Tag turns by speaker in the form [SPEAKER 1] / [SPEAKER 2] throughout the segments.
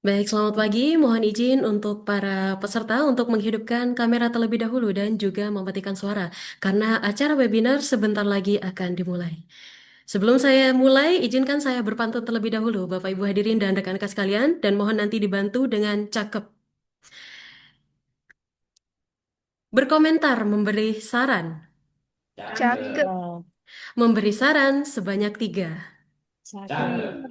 [SPEAKER 1] Baik, selamat pagi. Mohon izin untuk para peserta untuk menghidupkan kamera terlebih dahulu dan juga mematikan suara, karena acara webinar sebentar lagi akan dimulai. Sebelum saya mulai, izinkan saya berpantun terlebih dahulu, Bapak Ibu hadirin dan rekan-rekan sekalian, dan mohon nanti dibantu dengan cakep. Berkomentar, memberi saran.
[SPEAKER 2] Cakep.
[SPEAKER 1] Memberi saran sebanyak tiga.
[SPEAKER 3] Cakep.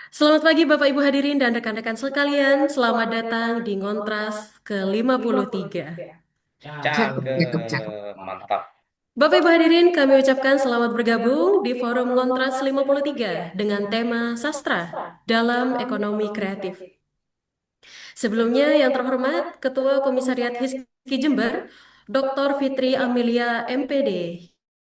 [SPEAKER 1] Selamat pagi Bapak Ibu hadirin dan rekan-rekan sekalian. Selamat datang di Ngontras ke-53.
[SPEAKER 2] Cakep, cakep, cakep.
[SPEAKER 3] Mantap.
[SPEAKER 1] Bapak Ibu hadirin, kami ucapkan selamat bergabung di Forum Ngontras 53 dengan tema Sastra dalam Ekonomi Kreatif. Sebelumnya, yang terhormat Ketua Komisariat Hizki Jember, Dr. Fitri Amelia MPD,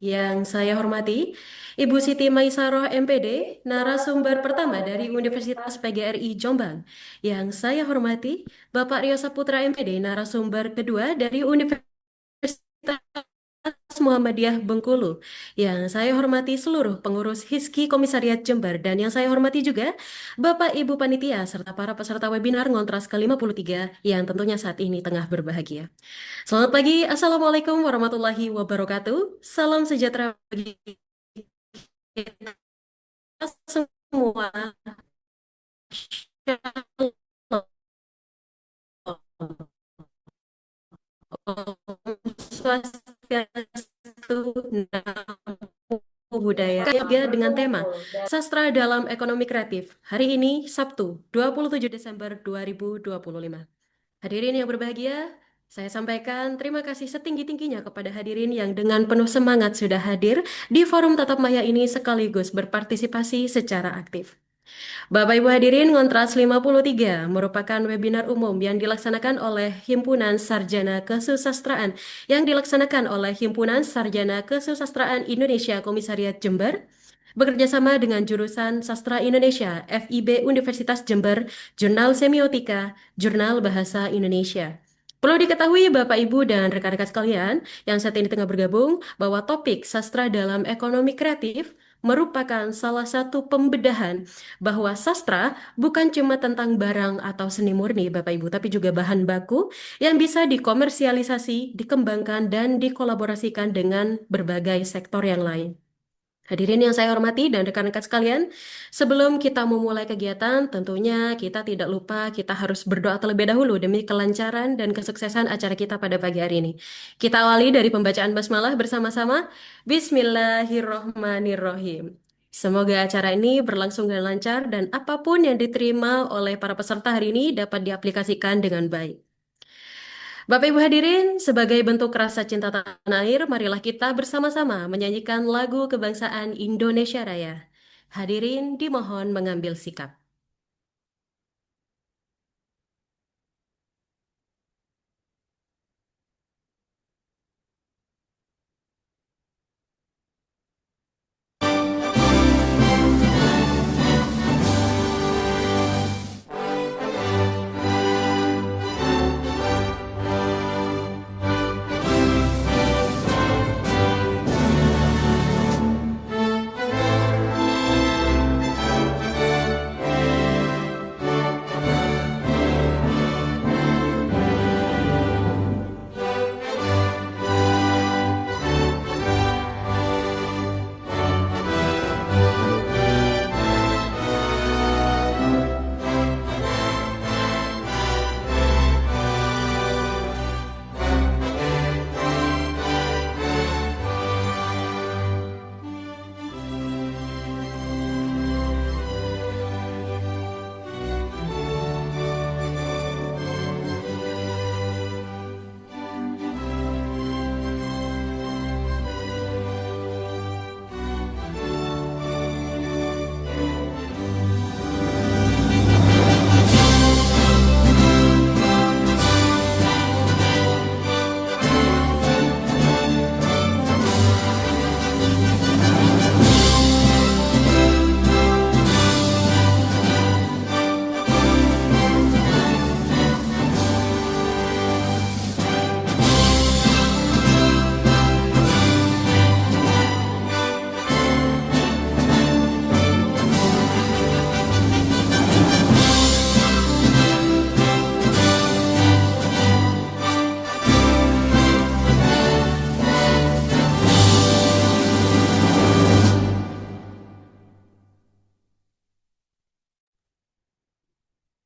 [SPEAKER 1] yang saya hormati, Ibu Siti Maisaroh MPD, narasumber pertama dari Universitas PGRI Jombang, yang saya hormati, Bapak Rio Saputra MPD, narasumber kedua dari Universitas Muhammadiyah Bengkulu. Yang saya hormati seluruh pengurus Hizki Komisariat Jember dan yang saya hormati juga Bapak Ibu Panitia serta para peserta webinar Ngontras ke-53 yang tentunya saat ini tengah berbahagia. Selamat pagi, Assalamualaikum warahmatullahi wabarakatuh. Salam sejahtera bagi kita semua. Om Swastiastu, Namo Buddhaya. Juga dengan tema Sastra dalam Ekonomi Kreatif. Hari ini Sabtu, 27 Desember 2025. Hadirin yang berbahagia, saya sampaikan terima kasih setinggi-tingginya kepada hadirin yang dengan penuh semangat sudah hadir di forum tatap maya ini sekaligus berpartisipasi secara aktif. Bapak Ibu hadirin, Ngontras 53 merupakan webinar umum yang dilaksanakan oleh Himpunan Sarjana Kesusastraan yang dilaksanakan oleh Himpunan Sarjana Kesusastraan Indonesia Komisariat Jember bekerjasama dengan jurusan Sastra Indonesia FIB Universitas Jember, Jurnal Semiotika, Jurnal Bahasa Indonesia. Perlu diketahui Bapak Ibu dan rekan-rekan sekalian yang saat ini tengah bergabung bahwa topik sastra dalam ekonomi kreatif merupakan salah satu pembedahan bahwa sastra bukan cuma tentang barang atau seni murni Bapak Ibu, tapi juga bahan baku yang bisa dikomersialisasi, dikembangkan, dan dikolaborasikan dengan berbagai sektor yang lain. Hadirin yang saya hormati dan rekan-rekan sekalian, sebelum kita memulai kegiatan, tentunya kita tidak lupa kita harus berdoa terlebih dahulu demi kelancaran dan kesuksesan acara kita pada pagi hari ini. Kita awali dari pembacaan basmalah bersama-sama. Bismillahirrohmanirrohim. Semoga acara ini berlangsung dengan lancar dan apapun yang diterima oleh para peserta hari ini dapat diaplikasikan dengan baik. Bapak Ibu hadirin, sebagai bentuk rasa cinta tanah air, marilah kita bersama-sama menyanyikan lagu kebangsaan Indonesia Raya. Hadirin dimohon mengambil sikap.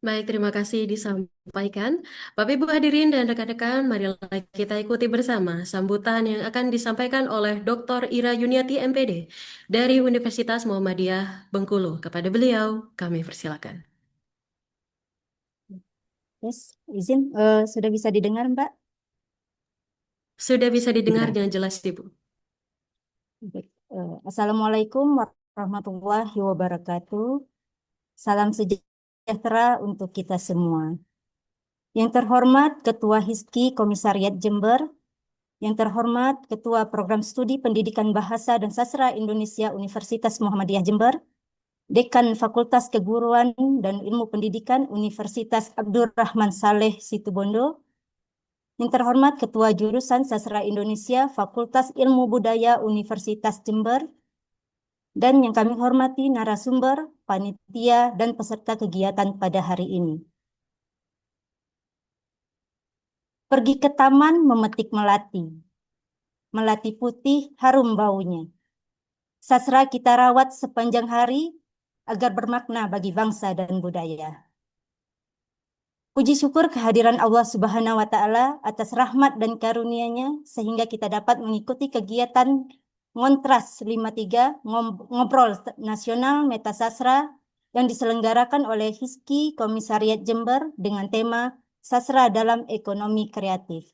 [SPEAKER 1] Baik, terima kasih disampaikan. Bapak Ibu hadirin dan rekan-rekan, marilah kita ikuti bersama sambutan yang akan disampaikan oleh Dr. Ira Yuniati MPD dari Universitas Muhammadiyah Bengkulu. Kepada beliau, kami persilakan.
[SPEAKER 4] Yes, izin sudah bisa didengar, Mbak?
[SPEAKER 1] Sudah bisa didengar
[SPEAKER 4] Ya.
[SPEAKER 1] dengan jelas, Ibu.
[SPEAKER 4] Baik. Assalamualaikum warahmatullahi wabarakatuh. Salam sejahtera untuk kita semua. Yang terhormat Ketua HISKI Komisariat Jember, yang terhormat Ketua Program Studi Pendidikan Bahasa dan Sastra Indonesia Universitas Muhammadiyah Jember, Dekan Fakultas Keguruan dan Ilmu Pendidikan Universitas Abdurrahman Saleh Situbondo, yang terhormat Ketua Jurusan Sastra Indonesia Fakultas Ilmu Budaya Universitas Jember, dan yang kami hormati narasumber, panitia, dan peserta kegiatan pada hari ini. Pergi ke taman memetik melati. Melati putih harum baunya. Sastra kita rawat sepanjang hari agar bermakna bagi bangsa dan budaya. Puji syukur kehadiran Allah Subhanahu wa Ta'ala atas rahmat dan karunia-Nya sehingga kita dapat mengikuti kegiatan Ngontras 53 Ngobrol Nasional Metasastra yang diselenggarakan oleh HISKI Komisariat Jember dengan tema Sastra dalam Ekonomi Kreatif.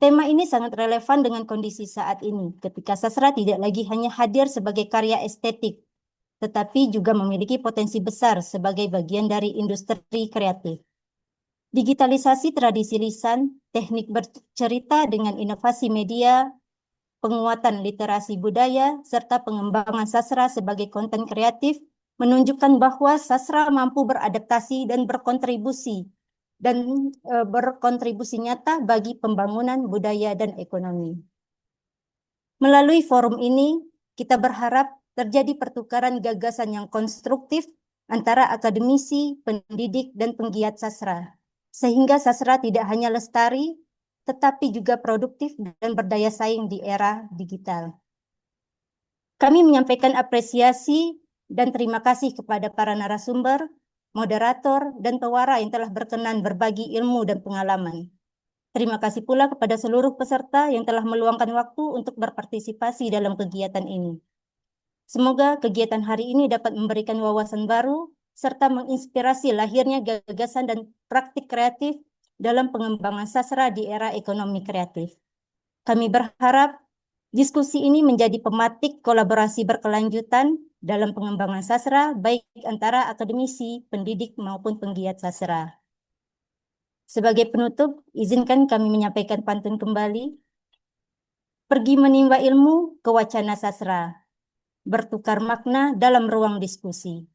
[SPEAKER 4] Tema ini sangat relevan dengan kondisi saat ini ketika sastra tidak lagi hanya hadir sebagai karya estetik, tetapi juga memiliki potensi besar sebagai bagian dari industri kreatif. Digitalisasi tradisi lisan, teknik bercerita dengan inovasi media, penguatan literasi budaya, serta pengembangan sastra sebagai konten kreatif menunjukkan bahwa sastra mampu beradaptasi dan berkontribusi nyata bagi pembangunan budaya dan ekonomi. Melalui forum ini, kita berharap terjadi pertukaran gagasan yang konstruktif antara akademisi, pendidik, dan penggiat sastra, sehingga sastra tidak hanya lestari, tetapi juga produktif dan berdaya saing di era digital. Kami menyampaikan apresiasi dan terima kasih kepada para narasumber, moderator, dan pewara yang telah berkenan berbagi ilmu dan pengalaman. Terima kasih pula kepada seluruh peserta yang telah meluangkan waktu untuk berpartisipasi dalam kegiatan ini. Semoga kegiatan hari ini dapat memberikan wawasan baru serta menginspirasi lahirnya gagasan dan praktik kreatif dalam pengembangan sastra di era ekonomi kreatif. Kami berharap diskusi ini menjadi pematik kolaborasi berkelanjutan dalam pengembangan sastra baik antara akademisi, pendidik maupun penggiat sastra. Sebagai penutup, izinkan kami menyampaikan pantun kembali. Pergi menimba ilmu ke wacana sastra, bertukar makna dalam ruang diskusi.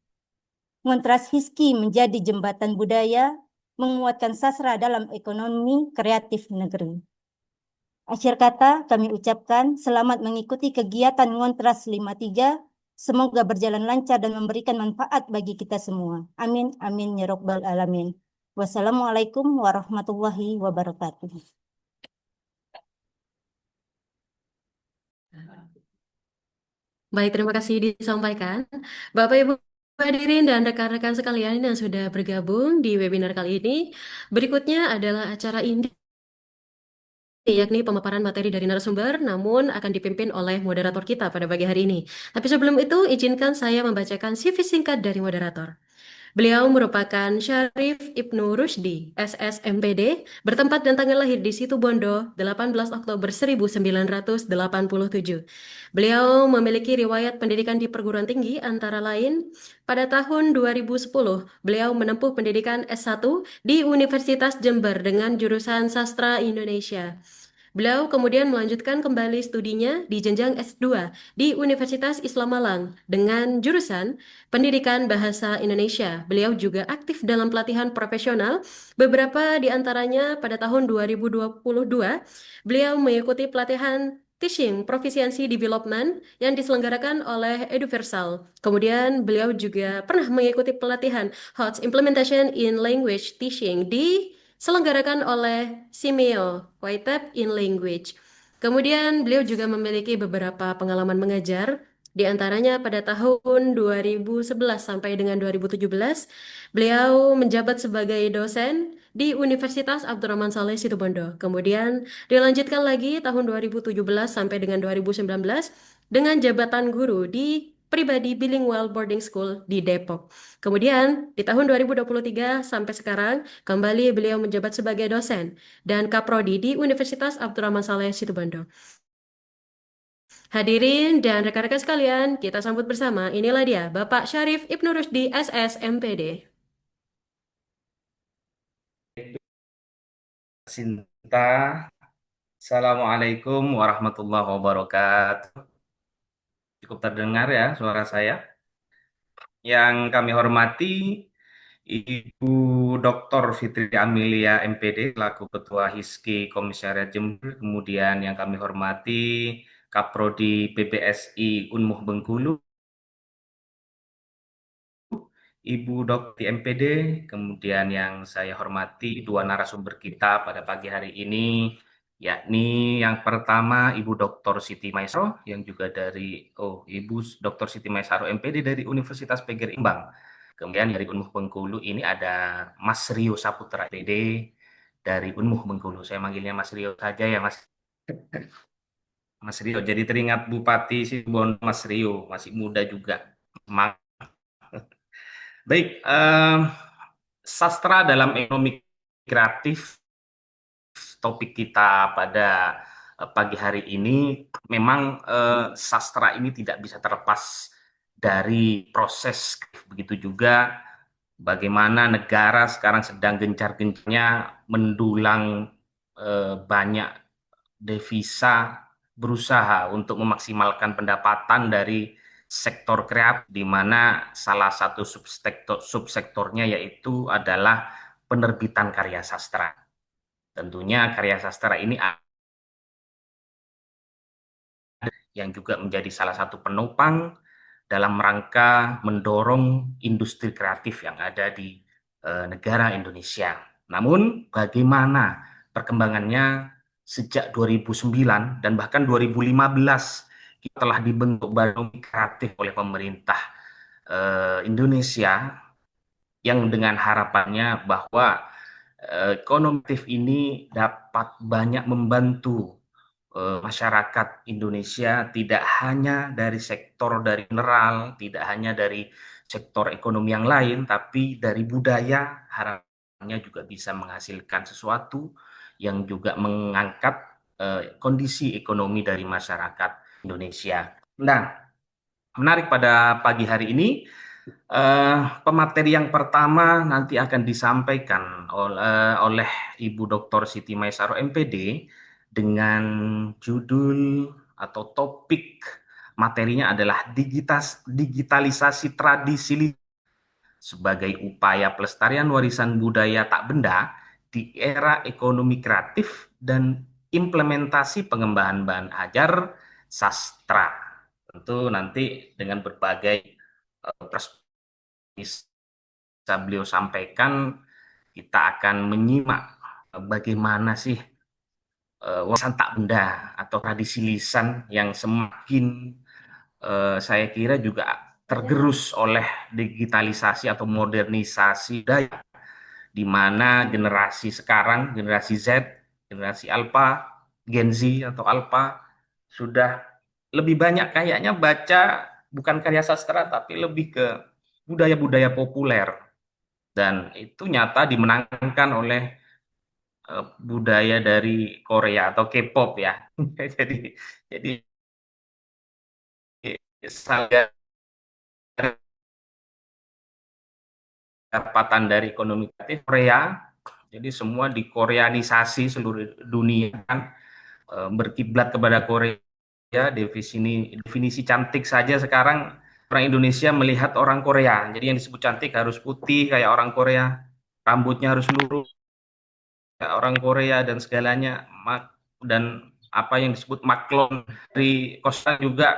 [SPEAKER 4] Ngontras HISKI menjadi jembatan budaya, menguatkan sastra dalam ekonomi kreatif negeri. Akhir kata, kami ucapkan selamat mengikuti kegiatan Ngontras 53. Semoga berjalan lancar dan memberikan manfaat bagi kita semua. Amin, amin, ya Rabbal Alamin. Wassalamualaikum warahmatullahi wabarakatuh.
[SPEAKER 1] Baik, terima kasih disampaikan. Bapak Ibu hadirin dan rekan-rekan sekalian yang sudah bergabung di webinar kali ini. Berikutnya adalah acara inti, yakni pemaparan materi dari narasumber, namun akan dipimpin oleh moderator kita pada pagi hari ini. Tapi sebelum itu, izinkan saya membacakan CV singkat dari moderator. Beliau merupakan Syarif Ibnu Rushdi, SSMPD, bertempat dan tanggal lahir di Situbondo, 18 Oktober 1987. Beliau memiliki riwayat pendidikan di perguruan tinggi antara lain pada tahun 2010, beliau menempuh pendidikan S1 di Universitas Jember dengan jurusan Sastra Indonesia. Beliau kemudian melanjutkan kembali studinya di jenjang S2 di Universitas Islam Malang dengan jurusan Pendidikan Bahasa Indonesia. Beliau juga aktif dalam pelatihan profesional, beberapa di antaranya pada tahun 2022, beliau mengikuti pelatihan Teaching Proficiency Development yang diselenggarakan oleh Eduversal. Kemudian beliau juga pernah mengikuti pelatihan HOTS Implementation in Language Teaching diselenggarakan oleh Simeo, Whitep in Language. Kemudian beliau juga memiliki beberapa pengalaman mengajar Di antaranya pada tahun 2011 sampai dengan 2017, beliau menjabat sebagai dosen di Universitas Abdurrahman Saleh Situbondo. Kemudian dilanjutkan lagi tahun 2017 sampai dengan 2019 dengan jabatan guru di Pribadi Bilingual Boarding School di Depok. Kemudian di tahun 2023 sampai sekarang kembali beliau menjabat sebagai dosen dan kaprodi di Universitas Abdurrahman Saleh Situbondo. Hadirin dan rekan-rekan sekalian, kita sambut bersama. Inilah dia, Bapak Syarif Ibnu Rusdi, SS, MPD.
[SPEAKER 2] Sinta, Assalamualaikum warahmatullahi wabarakatuh. Cukup terdengar ya suara saya. Yang kami hormati Ibu Dr. Fitri Amelia MPD selaku Ketua HISKI Komisariat Jember. Kemudian yang kami hormati Kaprodi PBSI Unmuh Bengkulu, Ibu Dr. MPD, kemudian yang saya hormati dua narasumber kita pada pagi hari ini, yakni yang pertama Ibu Dr. Siti Maisaro yang juga dari Ibu Dr. Siti Maisaro MPD dari Universitas PGRI Imbang. Kemudian dari Unmuh Bengkulu ini ada Mas Rio Saputra MPD dari Unmuh Bengkulu. Saya manggilnya Mas Rio saja ya Mas. Mas Rio. Jadi teringat Bupati Situbondo Mas Rio, masih muda juga. Baik, sastra dalam ekonomi kreatif topik kita pada pagi hari ini. Memang sastra ini tidak bisa terlepas dari proses, begitu juga bagaimana negara sekarang sedang gencar-gencarnya mendulang banyak devisa, berusaha untuk memaksimalkan pendapatan dari sektor kreatif, di mana salah satu subsektornya yaitu adalah penerbitan karya sastra. Tentunya karya sastra ini yang juga menjadi salah satu penopang dalam rangka mendorong industri kreatif yang ada di negara Indonesia. Namun bagaimana perkembangannya sejak 2009 dan bahkan 2015 telah dibentuk Badan Kreatif oleh pemerintah Indonesia yang dengan harapannya bahwa ekonomi kreatif ini dapat banyak membantu masyarakat Indonesia, tidak hanya dari sektor dari mineral, tidak hanya dari sektor ekonomi yang lain, tapi dari budaya, harapannya juga bisa menghasilkan sesuatu yang juga mengangkat kondisi ekonomi dari masyarakat Indonesia. Nah, menarik pada pagi hari ini, pemateri yang pertama nanti akan disampaikan oleh Ibu Dr. Siti Maisaro MPD dengan judul atau topik materinya adalah digitalisasi tradisi sebagai upaya pelestarian warisan budaya tak benda di era ekonomi kreatif dan implementasi pengembangan bahan ajar sastra. Tentu nanti dengan berbagai perspektif bisa beliau sampaikan, kita akan menyimak bagaimana sih warisan tak benda atau tradisi lisan yang semakin saya kira juga tergerus oleh digitalisasi atau modernisasi budaya, di mana generasi sekarang, generasi Z, generasi Alpha, Gen Z atau Alpha sudah lebih banyak kayaknya baca bukan karya sastra tapi lebih ke budaya-budaya populer, dan itu nyata dimenangkan oleh budaya dari Korea atau K-pop ya. jadi saya pendapatan dari ekonomi kreatif Korea, jadi semua dikoreanisasi seluruh dunia kan, berkiblat kepada Korea. Definisi cantik saja sekarang orang Indonesia melihat orang Korea, jadi yang disebut cantik harus putih kayak orang Korea, rambutnya harus lurus kayak orang Korea dan segalanya, dan apa yang disebut maklon dari Korea juga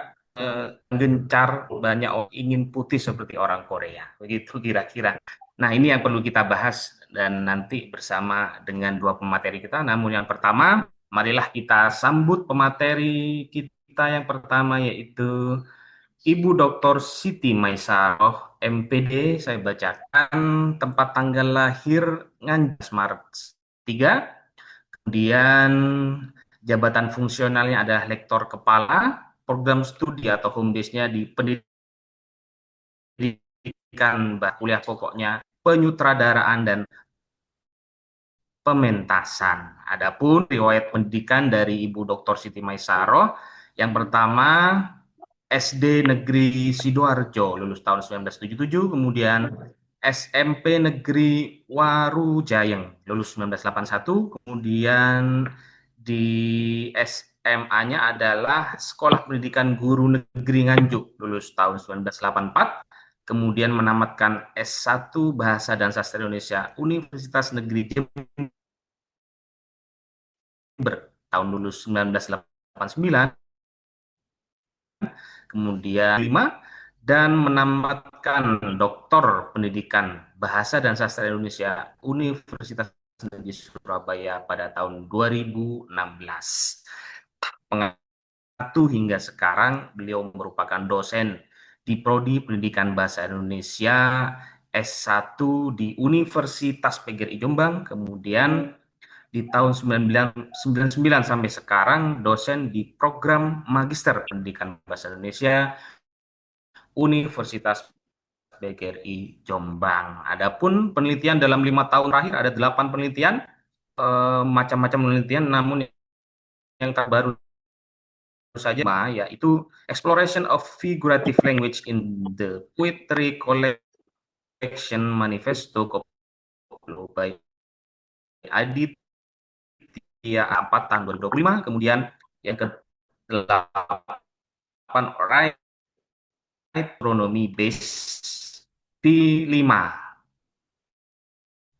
[SPEAKER 2] gencar, banyak orang ingin putih seperti orang Korea, begitu kira-kira. Nah, ini yang perlu kita bahas dan nanti bersama dengan dua pemateri kita. Namun yang pertama, marilah kita sambut pemateri kita yang pertama, yaitu Ibu Dr. Siti Maisaroh, MPD, saya bacakan tempat tanggal lahir Nganjuk Maret 3, kemudian jabatan fungsionalnya adalah lektor kepala, program studi atau home base-nya di pendidikan kuliah pokoknya penyutradaraan dan pementasan. Adapun riwayat pendidikan dari Ibu Dr. Siti Maisaroh, yang pertama SD Negeri Sidoarjo lulus tahun 1977, kemudian SMP Negeri Warujayeng lulus 1981, kemudian di SMA-nya adalah Sekolah Pendidikan Guru Negeri Nganjuk lulus tahun 1984, kemudian menamatkan S1 Bahasa dan Sastra Indonesia Universitas Negeri Jember tahun lulus 1989, kemudian 5, dan menamatkan Doktor Pendidikan Bahasa dan Sastra Indonesia Universitas Negeri Surabaya pada tahun 2016. Pengatu hingga sekarang beliau merupakan dosen di Prodi Pendidikan Bahasa Indonesia S1 di Universitas PGRI Jombang, kemudian di tahun 1999 sampai sekarang dosen di program Magister Pendidikan Bahasa Indonesia Universitas PGRI Jombang. Adapun penelitian dalam 5 tahun terakhir ada 8 penelitian, macam-macam penelitian, namun yang terbaru saja yaitu Exploration of Figurative Language in the Poetry Collection Manifesto by Aditya 4 tahun 2025, kemudian yang ke-8 Right Pronomi Base P5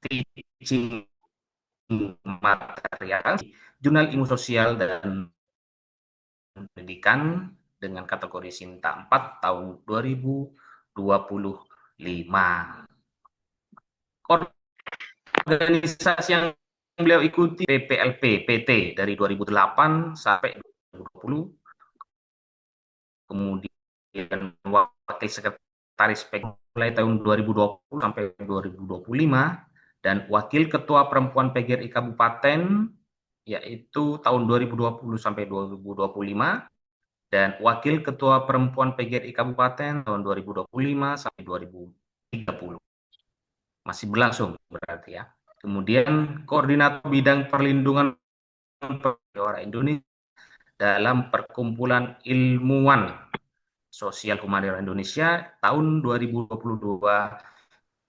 [SPEAKER 2] Teaching Material Jurnal Ilmu Sosial dan Pendidikan dengan kategori Sinta 4 tahun 2025. Organisasi yang beliau ikuti PPLP PT dari 2008 sampai 2020, kemudian wakil sekretaris PG mulai tahun 2020 sampai 2025, dan wakil ketua perempuan PGRI Kabupaten yaitu tahun 2020 sampai 2025, dan wakil ketua perempuan PGRI Kabupaten tahun 2025 sampai 2030. Masih berlangsung berarti ya. Kemudian koordinator bidang perlindungan orang Indonesia dalam Perkumpulan Ilmuwan Sosial Humaniora Indonesia tahun 2022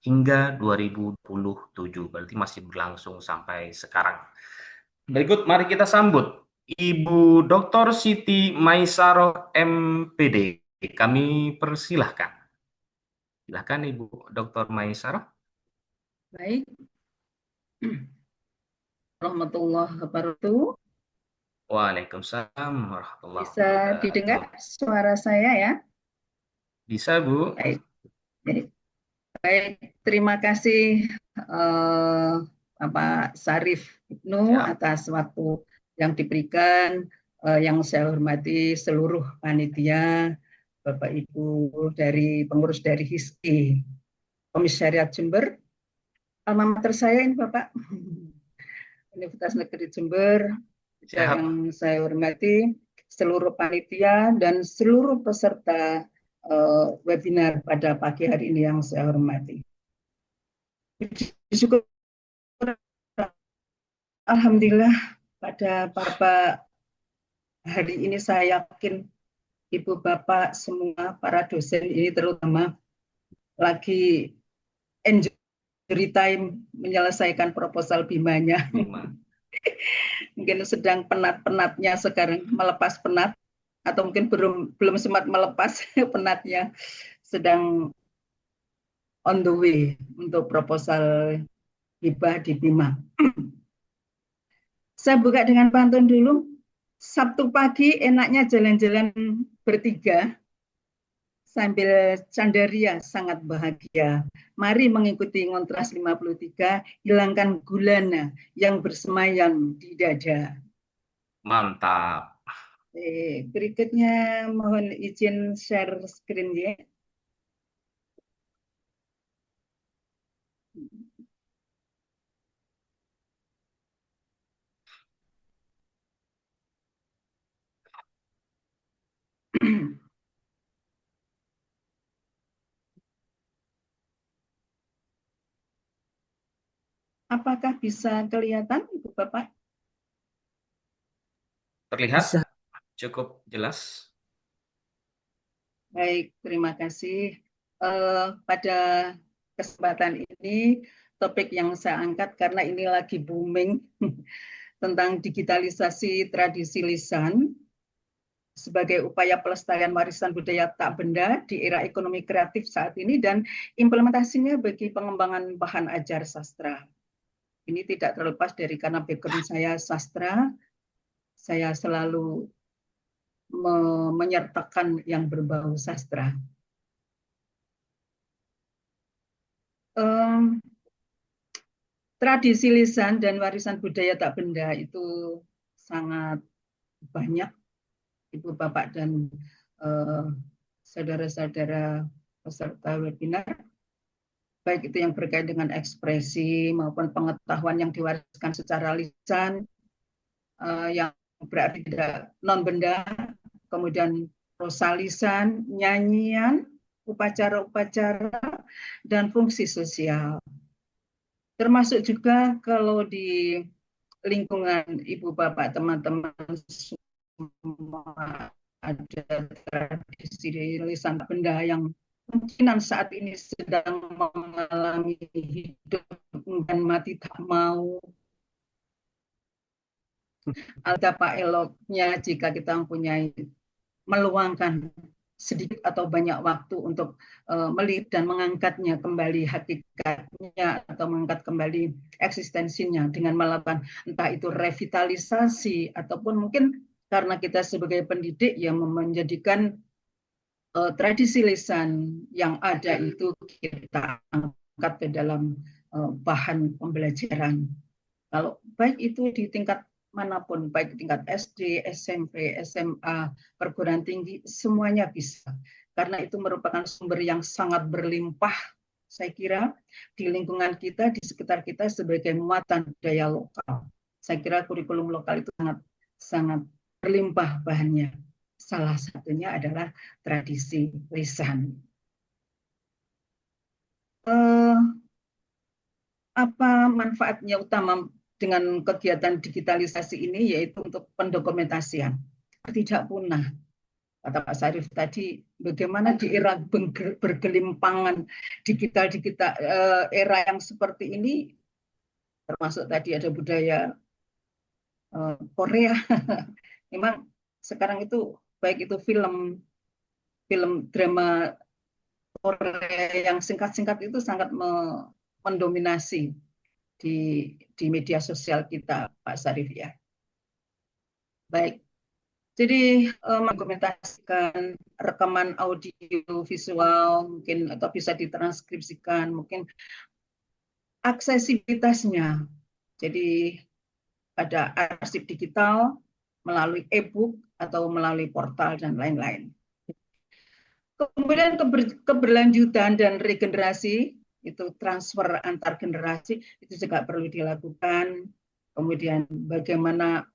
[SPEAKER 2] hingga 2027. Berarti masih berlangsung sampai sekarang. Berikut mari kita sambut Ibu Dr. Siti Maisaroh MPD. Kami persilahkan. Silakan Ibu Dr. Maisaroh.
[SPEAKER 3] Baik. Warahmatullahi wabarakatuh.
[SPEAKER 2] Waalaikumsalam warahmatullahi
[SPEAKER 3] Bisa
[SPEAKER 2] wabarakatuh.
[SPEAKER 3] didengar suara saya ya?
[SPEAKER 2] Bisa, Bu.
[SPEAKER 3] Baik. Baik, terima kasih Bapak Sarif Ibnu atas waktu yang diberikan. Yang saya hormati seluruh panitia, Bapak Ibu dari pengurus dari HISI Komisariat Jember. Alma mater saya ini Bapak, Universitas Negeri Jember. Yang saya hormati seluruh panitia dan seluruh peserta webinar pada pagi hari ini yang saya hormati. Alhamdulillah pada Bapak hari ini saya yakin Ibu Bapak semua para dosen ini terutama lagi enjoy time menyelesaikan proposal BIMA-nya. Mungkin sedang penat-penatnya sekarang, melepas penat, atau mungkin belum sempat melepas penatnya, sedang on the way untuk proposal hibah di BIMA. Saya buka dengan pantun dulu. Sabtu pagi enaknya jalan-jalan bertiga sambil candaria sangat bahagia. Mari mengikuti Ngontras 53, hilangkan gulana yang bersemayam di dada.
[SPEAKER 2] Mantap.
[SPEAKER 3] Berikutnya mohon izin share screen ya. Apakah bisa kelihatan, Ibu Bapak?
[SPEAKER 2] Terlihat
[SPEAKER 3] Bisa.
[SPEAKER 2] cukup jelas.
[SPEAKER 3] Baik, terima kasih. Pada kesempatan ini, topik yang saya angkat karena ini lagi booming tentang digitalisasi tradisi lisan sebagai upaya pelestarian warisan budaya tak benda di era ekonomi kreatif saat ini dan implementasinya bagi pengembangan bahan ajar sastra. Ini tidak terlepas dari karena background saya sastra, saya selalu menyertakan yang berbau sastra. Tradisi lisan dan warisan budaya tak benda itu sangat banyak, Ibu Bapak dan saudara-saudara peserta webinar, baik itu yang berkait dengan ekspresi maupun pengetahuan yang diwariskan secara lisan, yang berarti tidak non benda, kemudian prosa lisan, nyanyian, upacara-upacara, dan fungsi sosial. Termasuk juga kalau di lingkungan Ibu Bapak, teman-teman semua ada tradisi lisan benda yang kemungkinan saat ini sedang mengalami hidup dan mati tak mau. Alangkah eloknya jika kita mempunyai meluangkan sedikit atau banyak waktu untuk melihat dan mengangkatnya kembali hakikatnya atau mengangkat kembali eksistensinya dengan melakukan entah itu revitalisasi ataupun mungkin karena kita sebagai pendidik yang menjadikan tradisi lisan yang ada itu kita angkat ke dalam bahan pembelajaran. Kalau baik itu di tingkat manapun, baik tingkat SD, SMP, SMA, perguruan tinggi, semuanya bisa. Karena itu merupakan sumber yang sangat berlimpah, saya kira, di lingkungan kita, di sekitar kita sebagai muatan budaya lokal. Saya kira kurikulum lokal itu sangat berlimpah bahannya. Salah satunya adalah tradisi lisan. Apa manfaatnya utama dengan kegiatan digitalisasi ini, yaitu untuk pendokumentasian, tidak punah. Kata Pak Sarif tadi, bagaimana di era bergelimpangan digital era yang seperti ini, termasuk tadi ada budaya Korea. Memang sekarang itu baik itu film drama Korea yang singkat-singkat itu sangat mendominasi di media sosial kita, Pak Sarif ya. Baik, jadi mendokumentasikan rekaman audio visual mungkin atau bisa ditranskripsikan, mungkin aksesibilitasnya. Jadi ada arsip digital melalui e-book atau melalui portal dan lain-lain. Kemudian keberlanjutan dan regenerasi, itu transfer antar generasi, itu juga perlu dilakukan. Kemudian bagaimana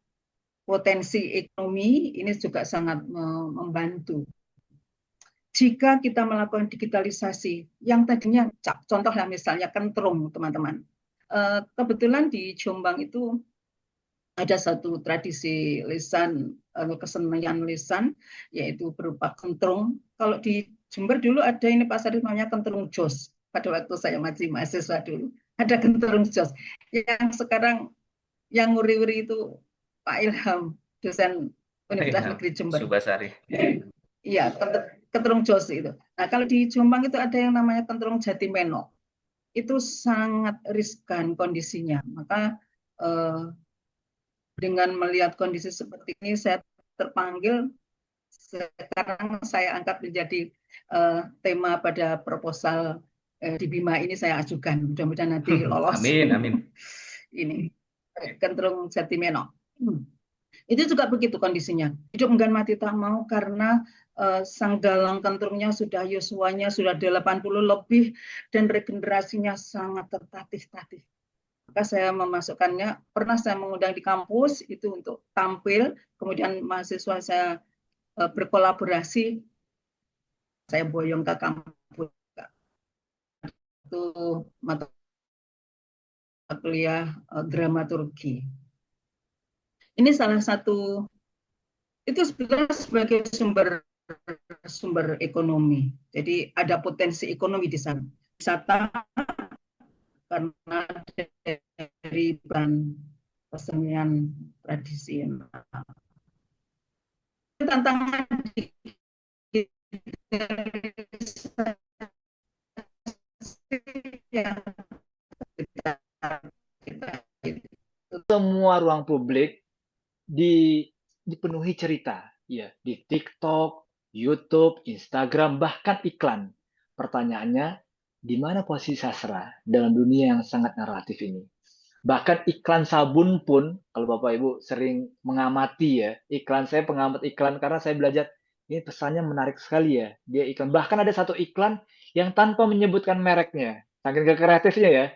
[SPEAKER 3] potensi ekonomi, ini juga sangat membantu. Jika kita melakukan digitalisasi, yang tadinya, contohnya misalnya kentrung, teman-teman. Kebetulan di Jombang itu ada satu tradisi lisan, kesenian lisan, yaitu berupa kentrung. Kalau di Jember dulu ada ini Pak Sarif namanya kentrung jos. Pada waktu saya masih mahasiswa dulu, ada kentrung jos. Yang sekarang yang nguri-nguri itu Pak Ilham, dosen Universitas Negeri Jember.
[SPEAKER 2] Subasari.
[SPEAKER 3] Iya, kentrung jos itu. Nah, kalau di Jombang itu ada yang namanya kentrung Jatimeno. Itu sangat riskan kondisinya. Maka dengan melihat kondisi seperti ini, saya terpanggil, sekarang saya angkat menjadi tema pada proposal di BIMA ini saya ajukan. Mudah-mudahan nanti lolos.
[SPEAKER 2] Amin, amin.
[SPEAKER 3] Ini kentrung Jatimeno. Itu juga begitu kondisinya. Hidup enggan mati tak mau karena sang dalang kentrungnya sudah yuswanya sudah 80 lebih dan regenerasinya sangat tertatih-tatih. Maka saya memasukkannya, pernah saya mengundang di kampus itu untuk tampil, kemudian mahasiswa saya berkolaborasi, saya boyong ke kampus itu mata kuliah dramaturgi. Ini salah satu, itu sebenarnya sebagai sumber ekonomi. Jadi ada potensi ekonomi di sana. Wisata karena dari bahan kesenian tradisional. Tantangan di
[SPEAKER 5] semua ruang publik dipenuhi cerita, ya, di TikTok, YouTube, Instagram, bahkan iklan. Pertanyaannya, di mana posisi sastra dalam dunia yang sangat naratif ini? Bahkan iklan sabun pun, kalau Bapak Ibu sering mengamati ya, saya pengamat iklan karena saya belajar, ini pesannya menarik sekali ya, dia iklan. Bahkan ada satu iklan yang tanpa menyebutkan mereknya, saking kreatifnya ya,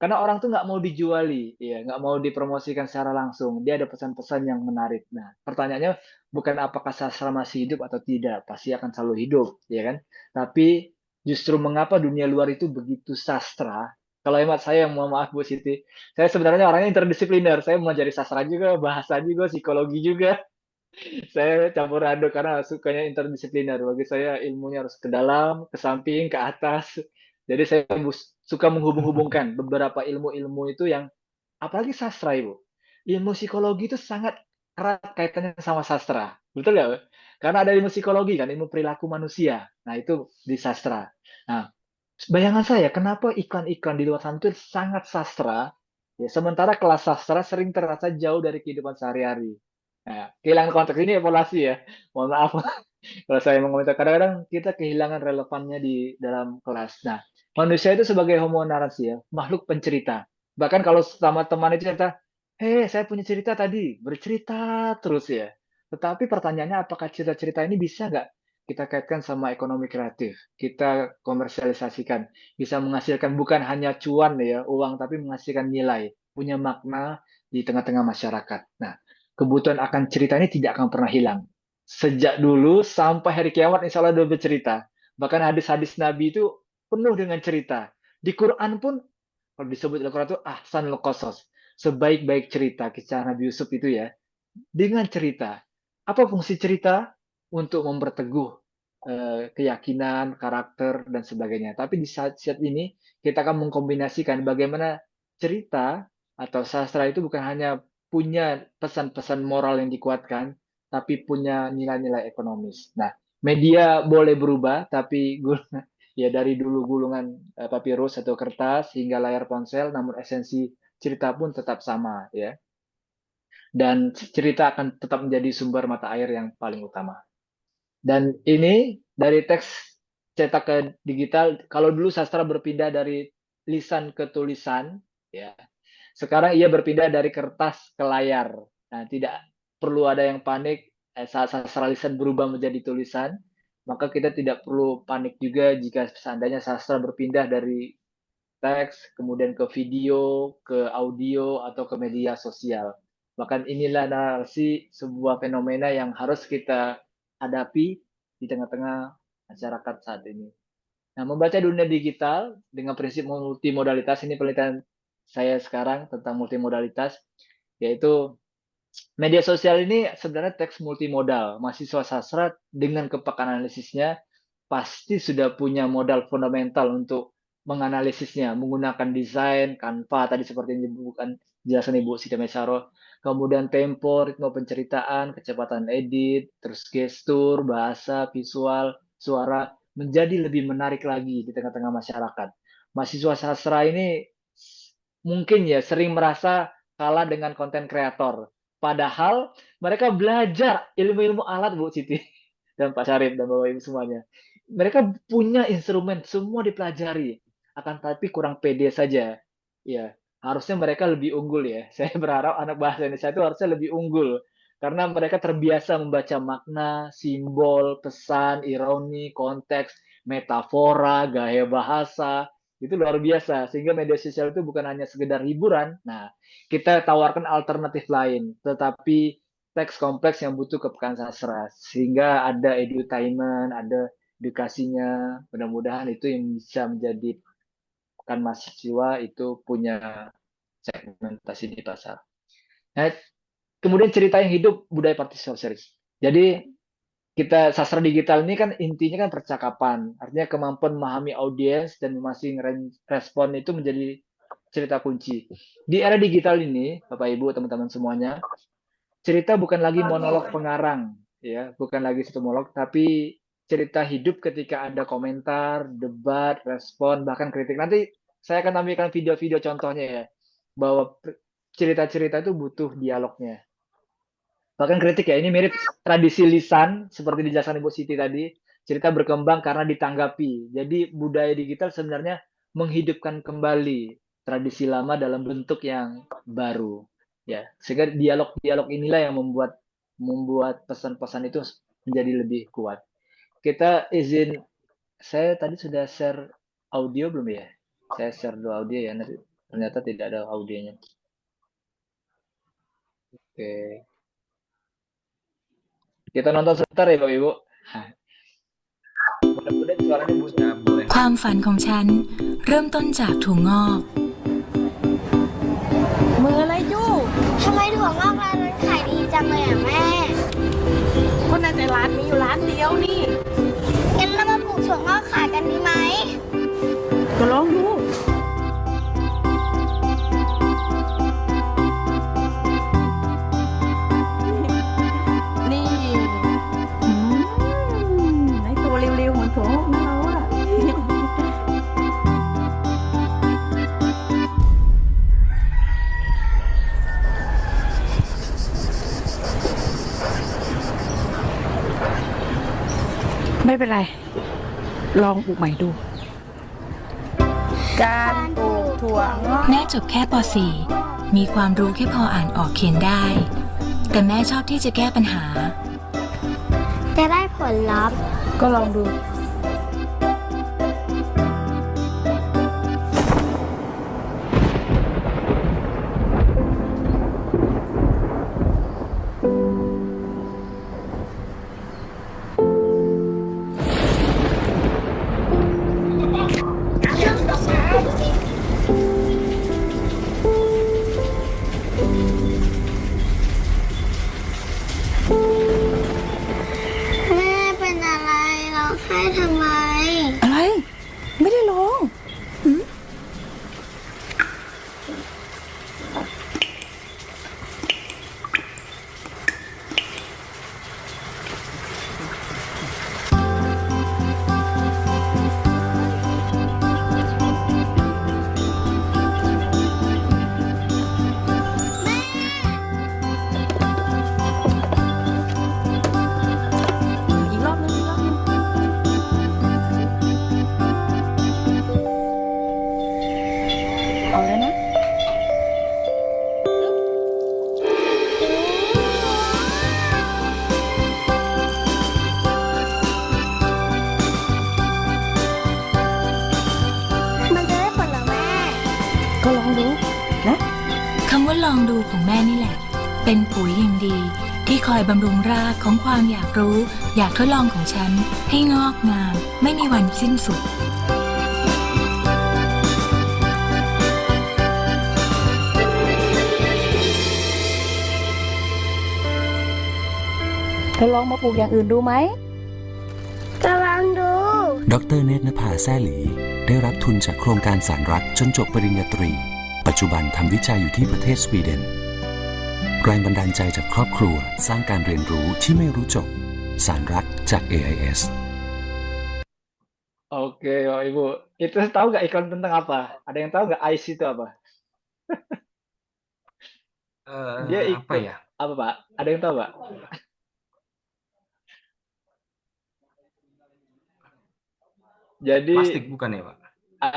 [SPEAKER 5] karena orang tuh nggak mau dijuali, ya, nggak mau dipromosikan secara langsung. Dia ada pesan-pesan yang menarik. Nah, pertanyaannya bukan apakah sastra masih hidup atau tidak, pasti akan selalu hidup, ya kan? Tapi justru mengapa dunia luar itu begitu sastra? Kalau hemat saya, mohon maaf Bu Siti, saya sebenarnya orangnya interdisipliner. Saya mengajari sastra juga, bahasa juga, psikologi juga. Saya campur aduk karena sukanya interdisipliner. Bagi saya ilmunya harus ke dalam, ke samping, ke atas. Jadi saya suka menghubung-hubungkan beberapa ilmu-ilmu itu yang, apalagi sastra Ibu. Ilmu psikologi itu sangat erat kaitannya sama sastra. Betul nggak? Karena ada ilmu psikologi kan, ilmu perilaku manusia. Nah itu di sastra. Nah, bayangan saya, kenapa iklan-iklan di luar sana itu sangat sastra, ya, sementara kelas sastra sering terasa jauh dari kehidupan sehari-hari. Nah, kehilangan konteks ini evaluasi ya. Mohon maaf kalau saya mengomentar. Kadang-kadang kita kehilangan relevannya di dalam kelas. Nah, manusia itu sebagai homo narasi ya, makhluk pencerita. Bahkan kalau sama teman itu cerita, hei, saya punya cerita tadi, bercerita terus ya. Tetapi pertanyaannya, apakah cerita-cerita ini bisa nggak kita kaitkan sama ekonomi kreatif, kita komersialisasikan, bisa menghasilkan bukan hanya cuan ya, uang, tapi menghasilkan nilai, punya makna di tengah-tengah masyarakat. Nah, kebutuhan akan cerita ini tidak akan pernah hilang. Sejak dulu sampai hari kiamat, insya Allah sudah bercerita. Bahkan hadis-hadis Nabi itu penuh dengan cerita. Di Quran pun, kalau disebut dalam Quran itu ahsanul qasas, sebaik-baik cerita, kisah Nabi Yusuf itu ya, dengan cerita. Apa fungsi cerita? Untuk memperteguh keyakinan, karakter, dan sebagainya. Tapi di saat ini, kita akan mengkombinasikan bagaimana cerita atau sastra itu bukan hanya punya pesan-pesan moral yang dikuatkan, tapi punya nilai-nilai ekonomis. Nah, media boleh berubah, tapi ya dari dulu gulungan papirus atau kertas hingga layar ponsel, namun esensi cerita pun tetap sama, ya. Dan cerita akan tetap menjadi sumber mata air yang paling utama. Dan ini dari teks cetak ke digital, kalau dulu sastra berpindah dari lisan ke tulisan, ya, sekarang ia berpindah dari kertas ke layar. Nah, tidak perlu ada yang panik saat sastra lisan berubah menjadi tulisan, maka kita tidak perlu panik juga jika seandainya sastra berpindah dari teks, kemudian ke video, ke audio, atau ke media sosial. Bahkan inilah narasi sebuah fenomena yang harus kita hadapi di tengah-tengah masyarakat saat ini. Nah, membaca dunia digital dengan prinsip multimodalitas, ini penelitian saya sekarang tentang multimodalitas, yaitu media sosial ini sebenarnya teks multimodal. Mahasiswa sastra dengan kepekaan analisisnya pasti sudah punya modal fundamental untuk menganalisisnya, menggunakan desain, Canva, tadi seperti yang disebutkan jelasan Ibu Siti Mesaro, kemudian tempo, ritme penceritaan, kecepatan edit, terus gestur, bahasa, visual, suara, menjadi lebih menarik lagi di tengah-tengah masyarakat. Mahasiswa sastra ini mungkin ya sering merasa kalah dengan konten kreator. Padahal mereka belajar ilmu-ilmu alat, Bu Siti dan Pak Syarif dan Bapak Ibu semuanya. Mereka punya instrumen, semua dipelajari. Akan tapi kurang pede saja. Ya, harusnya mereka lebih unggul ya. Saya berharap anak bahasa Indonesia itu harusnya lebih unggul karena mereka terbiasa membaca makna, simbol, pesan, ironi, konteks, metafora, gaya bahasa, itu luar biasa. Sehingga media sosial itu bukan hanya sekedar hiburan. Nah, kita tawarkan alternatif lain, tetapi teks kompleks yang butuh kepekaan sastra. Sehingga ada edutainment, ada edukasinya. Mudah-mudahan itu yang bisa menjadikan mahasiswa itu punya segmentasi di pasar. Nah, kemudian cerita yang hidup budaya partisipasi. Jadi kita sastra digital ini kan intinya kan percakapan, artinya kemampuan memahami audiens dan masing-masing respon itu menjadi cerita kunci. Di era digital ini, Bapak Ibu, teman-teman semuanya, cerita bukan lagi monolog pengarang, ya, bukan lagi satu monolog, tapi cerita hidup ketika ada komentar, debat, respon, bahkan kritik. Nanti saya akan tampilkan video-video contohnya ya, bahwa cerita-cerita itu butuh dialognya. Bahkan kritik ya, ini mirip tradisi lisan, seperti dijelaskan Ibu Siti tadi, cerita berkembang karena ditanggapi. Jadi budaya digital sebenarnya menghidupkan kembali tradisi lama dalam bentuk yang baru. Ya, sehingga dialog-dialog inilah yang membuat pesan-pesan itu menjadi lebih kuat. Kita izin, saya tadi sudah share audio belum ya? Saya share dua audio ya, ternyata tidak ada audionya. Oke. Kita nonton sebentar ya Bapak Ibu. Mudah-mudahan suaranya
[SPEAKER 2] Ya, boleh.
[SPEAKER 6] ความฝันของฉันเริ่มต้นจากถั่วงอก
[SPEAKER 7] มืออะไรจู้
[SPEAKER 8] ทำไมถั่วงอกร้านนั้นขายดีจังเลยอ่ะแม่
[SPEAKER 7] ก็น่าจะร้านมีอยู่ร้านเดียวนี่
[SPEAKER 8] งั้นเรามาปลูกถั่วงอกขายกันดีไหม
[SPEAKER 7] ก็ลองดู นี่ไอ้ตัวเร็วๆเหมือนถั่วงอกนะเราอะ ไม่เป็นไร ลองปลูกใหม่ดู การปลูกถั่วงอก
[SPEAKER 6] แม่จบแค่ป .4 มีความรู้แค่พออ่านออกเขียนได้ แต่แม่ชอบที่จะแก้ปัญหา
[SPEAKER 8] จะได้ผลลัพธ์
[SPEAKER 7] ก็ลองดู
[SPEAKER 8] แม่เป็นอะไรร้องไห้ทำไม
[SPEAKER 7] อะไร ไม่ได้ลองหืม อีกรอบนึงอีกรอบนึง เอาแล้วนะ
[SPEAKER 8] มันจะได้ผลเหรอแม่
[SPEAKER 7] ก็ลองดูนะ
[SPEAKER 6] คำว่าลองดูของแม่นี่แหละ เป็นปุ๋ยอย่างดี ที่คอยบำรุงรากของความอยากรู้ อยากทดลองของฉัน ให้งอกงาม ไม่มีวันสิ้นสุด
[SPEAKER 7] เธอลองมาปลูกอย่างอื่นดูไหม
[SPEAKER 8] กำลังดู
[SPEAKER 9] ดรเนตรนภาแซ่หลี ได้รับทุนจากโครงการสารรักจนจบปริญญาตรี ปัจจุบันทำวิจัยอยู่ที่ประเทศสวีเดน แรงบันดาลใจจากครอบครัวสร้างการเรียนรู้ที่ไม่รู้จบ สารรักจาก AIS.
[SPEAKER 5] Oke, Bapak Ibu. Itu tahu nggak iklan tentang apa? Ada yang tahu nggak ICE itu apa? Dia
[SPEAKER 2] Apa
[SPEAKER 5] ikut
[SPEAKER 2] ya?
[SPEAKER 5] apa, Pak? Ada yang tahu, Pak? Jadi
[SPEAKER 2] Plastik bukan ya, Pak?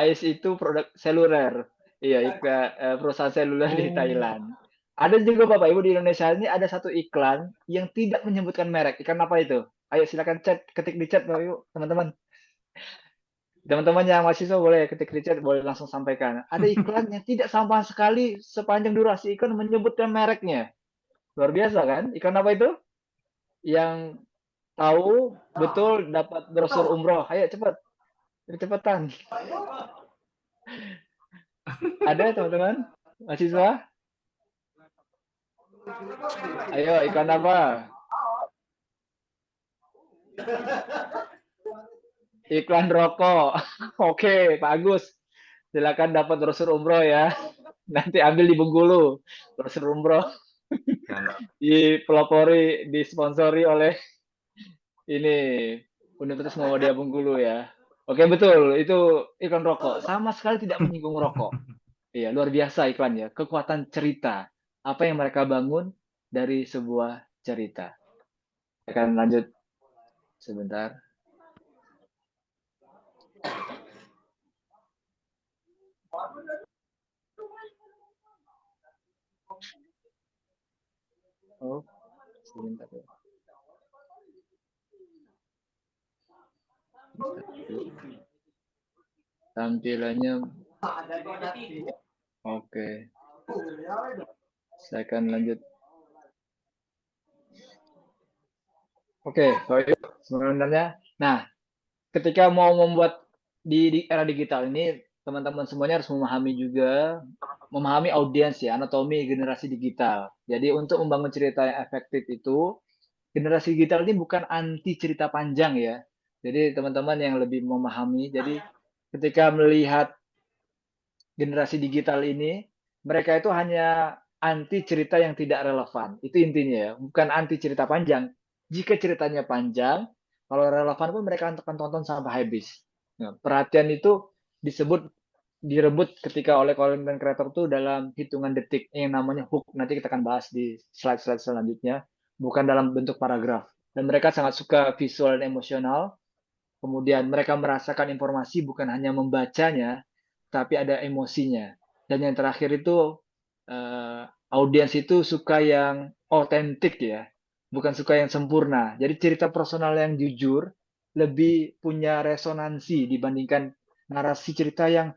[SPEAKER 5] ICE itu produk seluler. Iya, perusahaan seluler di
[SPEAKER 2] Oh.
[SPEAKER 5] Thailand. Ada juga Bapak Ibu di Indonesia ini ada satu iklan yang tidak menyebutkan merek. Iklan apa itu? Ayo silakan ketik di chat Bapak Ibu, teman-teman. Teman-teman yang mahasiswa boleh ketik di chat, boleh langsung sampaikan. Ada iklan yang tidak sama sekali sepanjang durasi iklan menyebutkan mereknya. Luar biasa kan? Iklan apa itu? Yang tahu betul dapat brosur umroh. Ayo cepat. Cepetan. Ada teman-teman mahasiswa? Ayo iklan apa? Iklan rokok. Oke, Pak Agus. Silakan dapat brosur umroh ya. Nanti ambil di Bengkulu. Brosur umroh dipelopori, disponsori oleh ini Universitas Muhammadiyah Bengkulu ya. Oke, betul. Itu iklan rokok. Sama sekali tidak menyinggung rokok. Iya, luar biasa iklannya. Kekuatan cerita. Apa yang mereka bangun dari sebuah cerita. Akan lanjut sebentar. Oh, sebentar ya. Tampilannya oke. Saya akan lanjut. Oke, sebenarnya. Nah, ketika mau membuat di era digital ini, teman-teman semuanya harus memahami audiens ya, anatomi generasi digital. Jadi untuk membangun cerita yang efektif itu, generasi digital ini bukan anti cerita panjang ya. Jadi teman-teman yang lebih memahami, jadi ketika melihat generasi digital ini, mereka itu hanya anti cerita yang tidak relevan. Itu intinya ya, bukan anti cerita panjang. Jika ceritanya panjang, kalau relevan pun mereka akan tonton sampai habis. Nah, perhatian itu direbut ketika oleh content creator itu dalam hitungan detik yang namanya hook. Nanti kita akan bahas di slide-slide selanjutnya. Bukan dalam bentuk paragraf. Dan mereka sangat suka visual dan emosional. Kemudian mereka merasakan informasi bukan hanya membacanya, tapi ada emosinya. Dan yang terakhir itu audiens itu suka yang otentik ya, bukan suka yang sempurna. Jadi cerita personal yang jujur lebih punya resonansi dibandingkan narasi cerita yang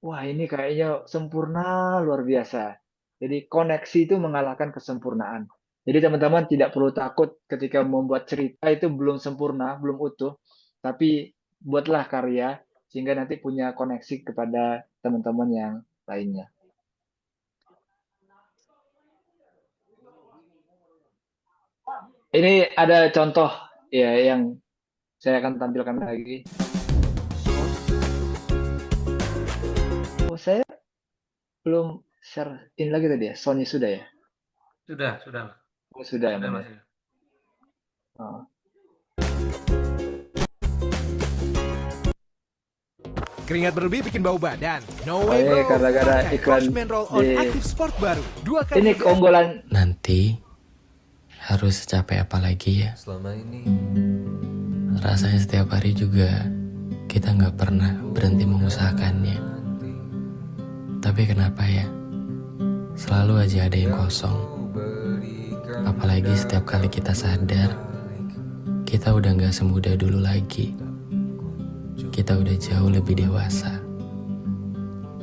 [SPEAKER 5] wah ini kayaknya sempurna luar biasa. Jadi koneksi itu mengalahkan kesempurnaan. Jadi teman-teman tidak perlu takut ketika membuat cerita itu belum sempurna, belum utuh, tapi buatlah karya sehingga nanti punya koneksi kepada teman-teman yang lainnya. Ini ada contoh ya yang saya akan tampilkan lagi. Oh, saya belum share ini lagi tadi ya. Soundnya sudah ya?
[SPEAKER 2] Sudah.
[SPEAKER 5] Oh, sudah ya,
[SPEAKER 2] Mas.
[SPEAKER 5] Oh.
[SPEAKER 10] Keringat berlebih bikin bau badan. No
[SPEAKER 5] way bro. Gara-gara iklan
[SPEAKER 10] Roll On Active Sport baru. 2 kali.
[SPEAKER 5] Ini keunggulan.
[SPEAKER 11] Nanti harus capek apa lagi ya? Selama ini rasanya setiap hari juga kita nggak pernah berhenti mengusahakannya. Tapi kenapa ya? Selalu aja ada yang kosong. Apalagi setiap kali kita sadar, kita udah nggak semuda dulu lagi. Kita udah jauh lebih dewasa.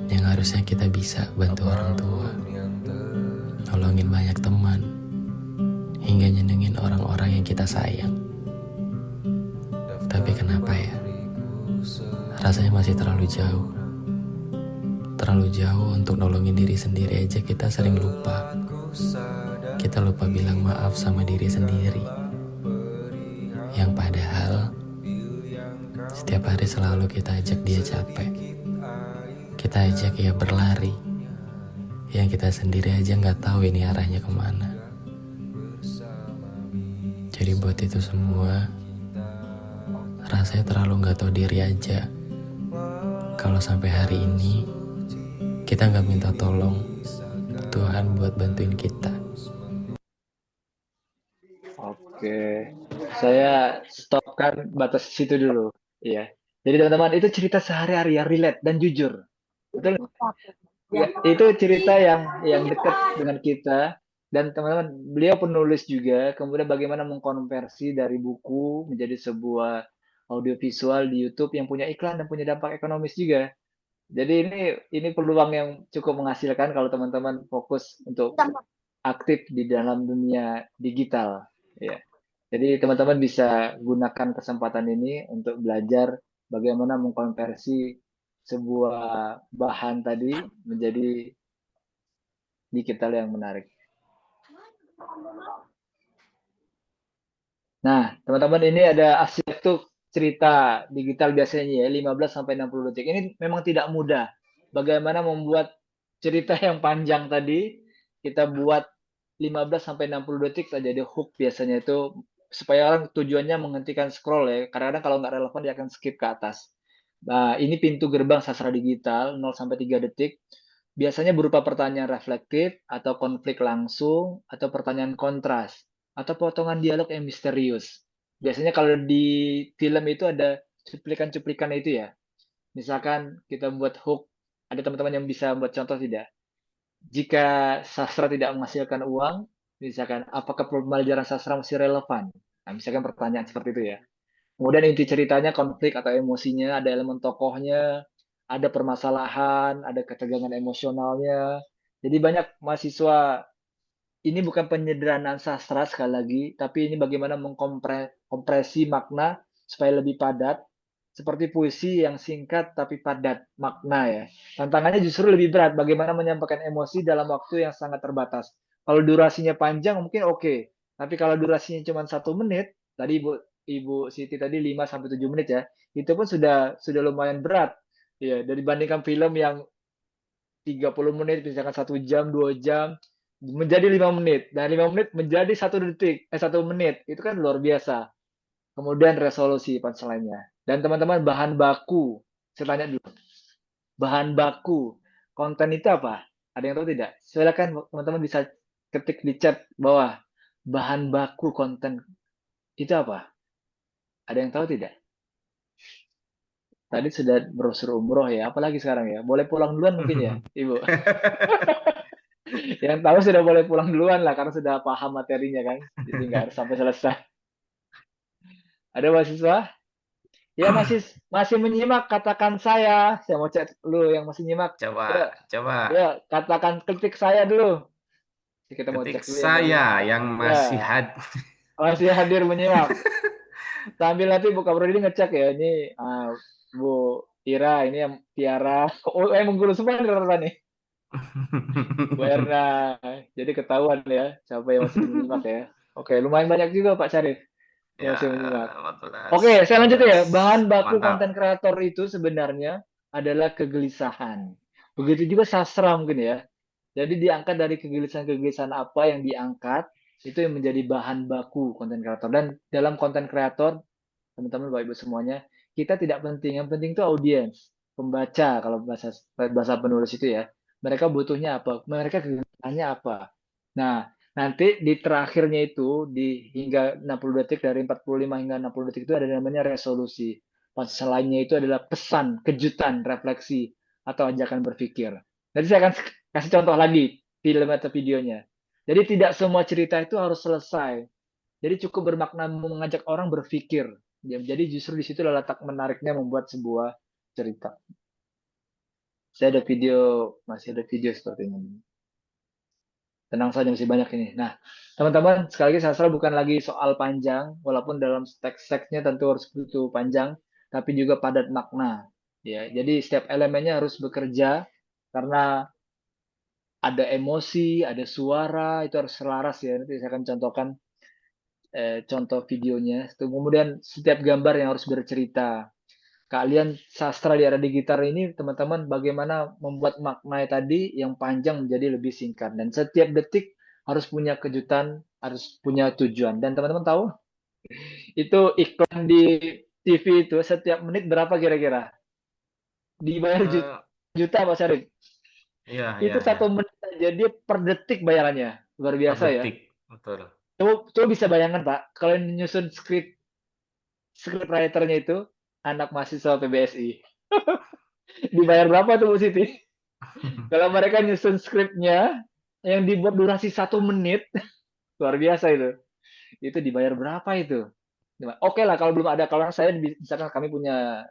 [SPEAKER 11] Yang harusnya kita bisa bantu orang tua, nolongin banyak teman, hingga nyenengin orang-orang yang kita sayang. Tapi kenapa ya? Rasanya masih terlalu jauh. Terlalu jauh untuk nolongin diri sendiri aja kita sering lupa. Kita lupa bilang maaf sama diri sendiri. Yang padahal setiap hari selalu kita ajak dia capek. Kita ajak dia berlari. Yang kita sendiri aja gak tahu ini arahnya kemana. Jadi buat itu semua, rasanya terlalu gak tahu diri aja. Kalau sampai hari ini kita gak minta tolong Tuhan buat bantuin kita.
[SPEAKER 5] Oke, saya stopkan batas situ dulu. Iya. Jadi teman-teman itu cerita sehari-hari yang relate dan jujur. Betul? Ya, itu cerita yang dekat dengan kita dan teman-teman, beliau penulis juga, kemudian bagaimana mengkonversi dari buku menjadi sebuah audiovisual di YouTube yang punya iklan dan punya dampak ekonomis juga. Jadi ini peluang yang cukup menghasilkan kalau teman-teman fokus untuk aktif di dalam dunia digital, ya. Jadi teman-teman bisa gunakan kesempatan ini untuk belajar bagaimana mengkonversi sebuah bahan tadi menjadi digital yang menarik. Nah, teman-teman, ini ada aspek tuh cerita digital biasanya ya, 15 sampai 60 detik. Ini memang tidak mudah. Bagaimana membuat cerita yang panjang tadi kita buat 15 sampai 60 detik saja, jadi hook biasanya itu supaya orang tujuannya menghentikan scroll ya. Kadang-kadang kalau nggak relevan dia akan skip ke atas. Nah, ini pintu gerbang sastra digital 0 sampai 3 detik. Biasanya berupa pertanyaan reflektif atau konflik langsung atau pertanyaan kontras atau potongan dialog yang misterius. Biasanya kalau di film itu ada cuplikan-cuplikan itu ya. Misalkan kita buat hook, ada teman-teman yang bisa buat contoh tidak? Jika sastra tidak menghasilkan uang, misalkan apakah pembelajaran sastra masih relevan? Nah, misalkan pertanyaan seperti itu ya. Kemudian inti ceritanya konflik atau emosinya, ada elemen tokohnya, ada permasalahan, ada ketegangan emosionalnya. Jadi banyak mahasiswa, ini bukan penyederhanaan sastra sekali lagi, tapi ini bagaimana mengkompresi makna supaya lebih padat, seperti puisi yang singkat tapi padat makna ya. Tantangannya justru lebih berat, bagaimana menyampaikan emosi dalam waktu yang sangat terbatas. Kalau durasinya panjang mungkin oke, tapi kalau durasinya cuma 1 menit, tadi Ibu Siti tadi 5 sampai 7 menit ya, itu pun sudah lumayan berat. Ya, dibandingkan film yang 30 menit, misalkan 1 jam, 2 jam, menjadi 5 menit. Dan 5 menit menjadi 1 detik, 1 menit. Itu kan luar biasa. Kemudian resolusi punchline-nya. Dan teman-teman, bahan baku. Saya tanya dulu. Bahan baku. Konten itu apa? Ada yang tahu tidak? Silakan teman-teman bisa ketik di chat bawah. Bahan baku konten itu apa? Ada yang tahu tidak? Tadi sudah brosur umroh ya, apalagi sekarang ya. Boleh pulang duluan mungkin ya, Ibu. Yang tahu sudah boleh pulang duluan lah, karena sudah paham materinya kan. Jadi nggak harus sampai selesai. Ada mahasiswa? Ya masih menyimak, katakan saya. Saya mau cek lu yang masih nyimak.
[SPEAKER 2] Coba.
[SPEAKER 5] Ya, katakan ketik saya dulu. Kita mau
[SPEAKER 2] Ketik
[SPEAKER 5] cek dulu
[SPEAKER 2] saya yang masih
[SPEAKER 5] masih hadir menyimak. Sambil nanti Bu Kaprodi ngecek ya, ini Bu Ira, ini yang Tiara. Oh, menggulu semua nih. Bu Erna. Jadi ketahuan ya, siapa yang masih menyimak ya. Oke, lumayan banyak juga Pak Syarif.
[SPEAKER 2] Ya,
[SPEAKER 5] Masih menyimak.
[SPEAKER 2] 14,
[SPEAKER 5] Oke, saya lanjut ya. Bahan baku
[SPEAKER 2] Mantap.
[SPEAKER 5] konten kreator itu sebenarnya adalah kegelisahan. Begitu juga sastra mungkin ya. Jadi diangkat dari kegelisahan-kegelisahan apa yang diangkat, itu yang menjadi bahan baku konten kreator. Dan dalam konten kreator, teman-teman Bapak Ibu semuanya, kita tidak penting. Yang penting itu audiens, pembaca kalau bahasa penulis itu ya. Mereka butuhnya apa? Mereka kegelisahannya apa? Nah, nanti di terakhirnya itu hingga 60 detik, dari 45 hingga 60 detik itu ada namanya resolusi. Selainnya itu adalah pesan, kejutan, refleksi atau ajakan berpikir. Jadi saya akan kasih contoh lagi film atau videonya. Jadi tidak semua cerita itu harus selesai. Jadi cukup bermakna mengajak orang berpikir. Jadi justru di situ letak menariknya membuat sebuah cerita. Saya ada video, masih ada video seperti ini. Tenang saja, masih banyak ini. Nah, teman-teman, sekali lagi sastra bukan lagi soal panjang, walaupun dalam teks-teksnya tentu harus butuh panjang, tapi juga padat makna. Ya, jadi setiap elemennya harus bekerja karena ada emosi, ada suara, itu harus selaras ya. Nanti saya akan contohkan contoh videonya. Kemudian setiap gambar yang harus bercerita. Kalian sastra di era digital ini, teman-teman, bagaimana membuat makna tadi yang panjang menjadi lebih singkat. Dan setiap detik harus punya kejutan, harus punya tujuan. Dan teman-teman tahu, itu iklan di TV itu setiap menit berapa kira-kira? Dibayar juta Pak Syarif.
[SPEAKER 2] Iya,
[SPEAKER 5] itu 1 menit saja dia per detik bayarannya. Luar biasa ya.
[SPEAKER 2] Betul.
[SPEAKER 5] Coba bisa bayangkan Pak, kalau nyusun script writer-nya itu anak mahasiswa PBSI. Dibayar berapa tuh Bu Siti? Kalau mereka nyusun skripnya yang dibuat durasi 1 menit, luar biasa itu. Itu dibayar berapa itu? Oke lah kalau belum ada, kalau saya misalkan kami punya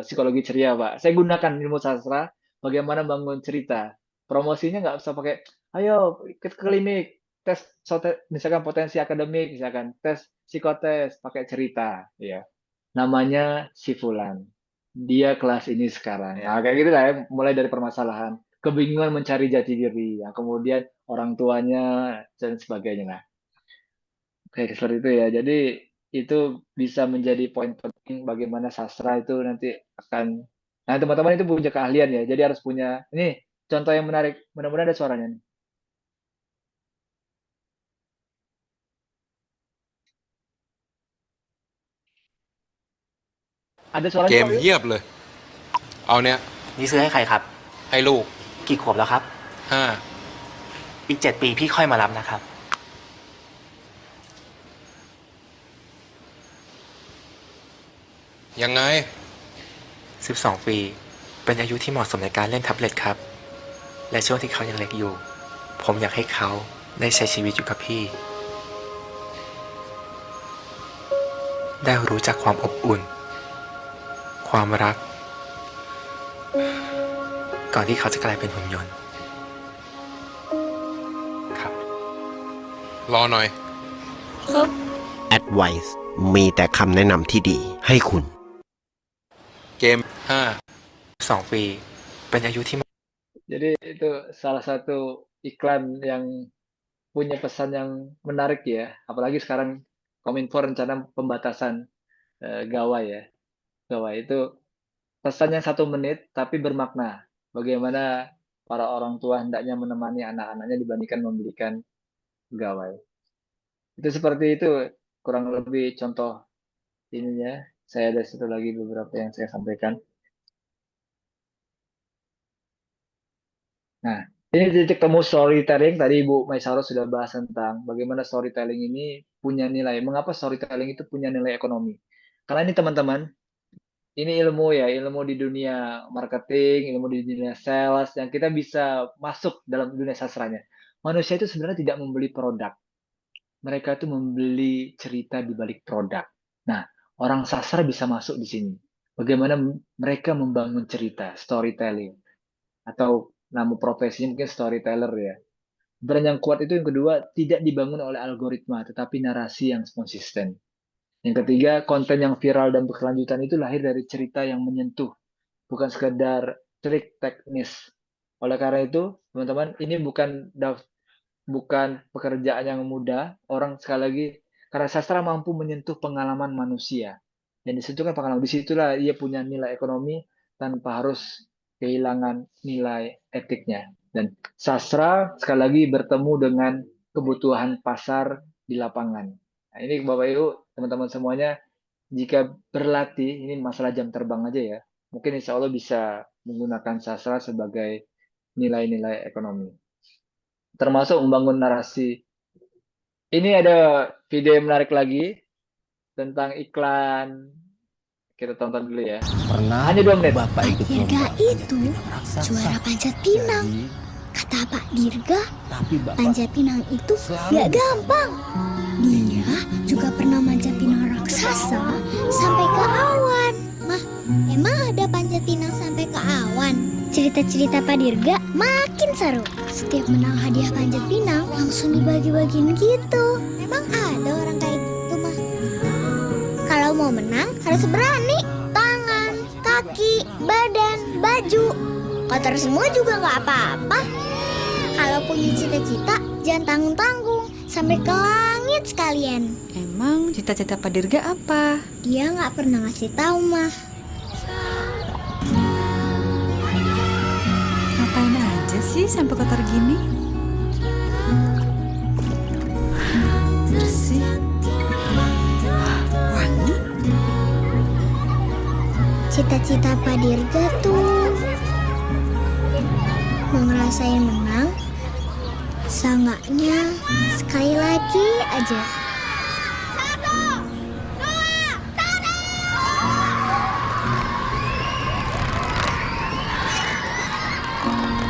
[SPEAKER 5] psikologi ceria Pak, saya gunakan ilmu sastra bagaimana bangun cerita. Promosinya nggak usah pakai, ayo ke klinik, tes misalkan potensi akademik, misalkan tes psikotes, pakai cerita, ya. Namanya si Fulan, dia kelas ini sekarang. Nah, kayak gitu lah ya, mulai dari permasalahan, kebingungan mencari jati diri, yang kemudian orang tuanya dan sebagainya. Nah, kayak seperti itu ya. Jadi itu bisa menjadi poin penting bagaimana sastra itu nanti akan. Nah, teman-teman itu punya keahlian ya. Jadi harus punya. Ini contoh yang menarik. Mudah-mudahan ada suaranya nih. Ada
[SPEAKER 12] เก
[SPEAKER 5] suaranya
[SPEAKER 12] ม
[SPEAKER 5] Pak?
[SPEAKER 12] เงียบเลย เอาเนี้ย
[SPEAKER 13] นี่ซื้อให้ใครครับ
[SPEAKER 12] ให้ลูก
[SPEAKER 13] กี่ขวบแล้วครับ
[SPEAKER 12] 5
[SPEAKER 13] อีก 7 ปีพี่ค่อยมารับนะครับ
[SPEAKER 12] ยังไง
[SPEAKER 13] 12 ปี เป็นอายุที่เหมาะสมในการเล่นแท็บเล็ตครับ และช่วงที่เขายังเล็กอยู่ ผมอยากให้เขาได้ใช้ชีวิตอยู่กับพี่ ได้รู้จักความอบอุ่น ความรัก ก่อนที่เขาจะกลายเป็นหุ่นยนต์ ครับ
[SPEAKER 12] รอหน่อย
[SPEAKER 14] Advice มีแต่คำแนะนำที่ดีให้คุณ
[SPEAKER 12] เกม
[SPEAKER 13] 2 ปี เป็นอายุที่
[SPEAKER 5] Jadi itu salah satu iklan yang punya pesan yang menarik ya. Apalagi sekarang Kominfo rencana pembatasan gawai ya. Gawai itu pesannya 1 menit tapi bermakna. Bagaimana para orang tua hendaknya menemani anak-anaknya dibandingkan membelikan gawai. Itu seperti itu kurang lebih contoh ininya. Saya ada satu lagi beberapa yang saya sampaikan. Nah, ini titik temu storytelling. Tadi Ibu Maisaro sudah bahas tentang bagaimana storytelling ini punya nilai. Mengapa storytelling itu punya nilai ekonomi? Karena ini teman-teman, ini ilmu ya, ilmu di dunia marketing, ilmu di dunia sales, yang kita bisa masuk dalam dunia sastranya. Manusia itu sebenarnya tidak membeli produk. Mereka itu membeli cerita di balik produk. Nah, orang sastra bisa masuk di sini. Bagaimana mereka membangun cerita, storytelling. Atau nama profesinya mungkin storyteller ya. Brand yang kuat itu yang kedua, tidak dibangun oleh algoritma, tetapi narasi yang konsisten. Yang ketiga, konten yang viral dan berkelanjutan itu lahir dari cerita yang menyentuh, bukan sekedar trik teknis. Oleh karena itu, teman-teman, ini bukan pekerjaan yang mudah. Orang sekali lagi, karena sastra mampu menyentuh pengalaman manusia. Dan disentuhkan pengalaman, disitulah ia punya nilai ekonomi tanpa harus kehilangan nilai etiknya. Dan sastra sekali lagi bertemu dengan kebutuhan pasar di lapangan. Nah, ini Bapak Ibu, teman-teman semuanya, jika berlatih, ini masalah jam terbang aja ya, mungkin insya Allah bisa menggunakan sastra sebagai nilai-nilai ekonomi. Termasuk membangun narasi. Ini ada video yang menarik lagi tentang iklan. Kita tonton dulu ya.
[SPEAKER 14] Pernah
[SPEAKER 5] hanya 2 menit.
[SPEAKER 14] Bapak ikut
[SPEAKER 8] Dirga itu juara panjat pinang. Kata Pak Dirga, panjat pinang itu gak gampang. Dia juga pernah manjat pinang raksasa sampai ke awan. Mah, emang ada panjat pinang sampai ke awan? Cerita-cerita Pak Dirga makin seru. Setiap menang hadiah panjat pinang langsung dibagi-bagiin gitu. Emang ada orang kayak gitu mah? Kalau mau menang harus berani. Tangan, kaki, badan, baju. Kotor semua juga nggak apa-apa. Kalau punya cita-cita jangan tanggung-tanggung. Sampai ke langit sekalian.
[SPEAKER 7] Emang cita-cita Pak Dirga apa?
[SPEAKER 8] Dia nggak pernah ngasih tahu mah.
[SPEAKER 7] Ngapain aja sih sampai kotor gini? Bersih. Wangi.
[SPEAKER 8] Cita-cita Pak Dirga tuh mau ngerasain menang. Seenggaknya sekali lagi aja. 1, 2, 3.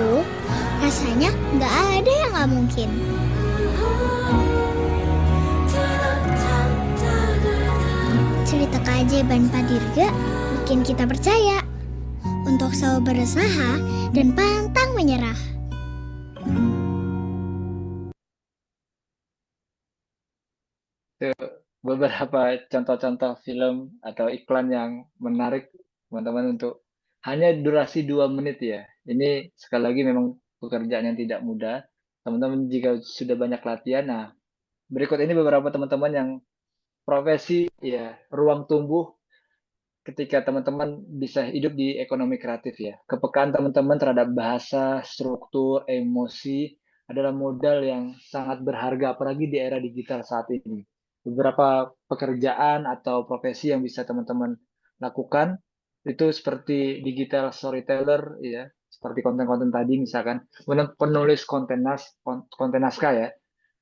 [SPEAKER 8] itu, rasanya nggak ada yang nggak mungkin. Cerita keajaiban Pak Dirga bikin kita percaya untuk selalu berusaha dan pantang menyerah.
[SPEAKER 5] Itu beberapa contoh-contoh film atau iklan yang menarik teman-teman untuk hanya durasi 2 menit ya. Ini sekali lagi memang pekerjaan yang tidak mudah. Teman-teman jika sudah banyak latihan, nah berikut ini beberapa teman-teman yang profesi ya ruang tumbuh ketika teman-teman bisa hidup di ekonomi kreatif ya. Kepekaan teman-teman terhadap bahasa, struktur, emosi adalah modal yang sangat berharga apalagi di era digital saat ini. Beberapa pekerjaan atau profesi yang bisa teman-teman lakukan itu seperti digital storyteller ya, seperti konten-konten tadi misalkan, penulis konten naskah ya.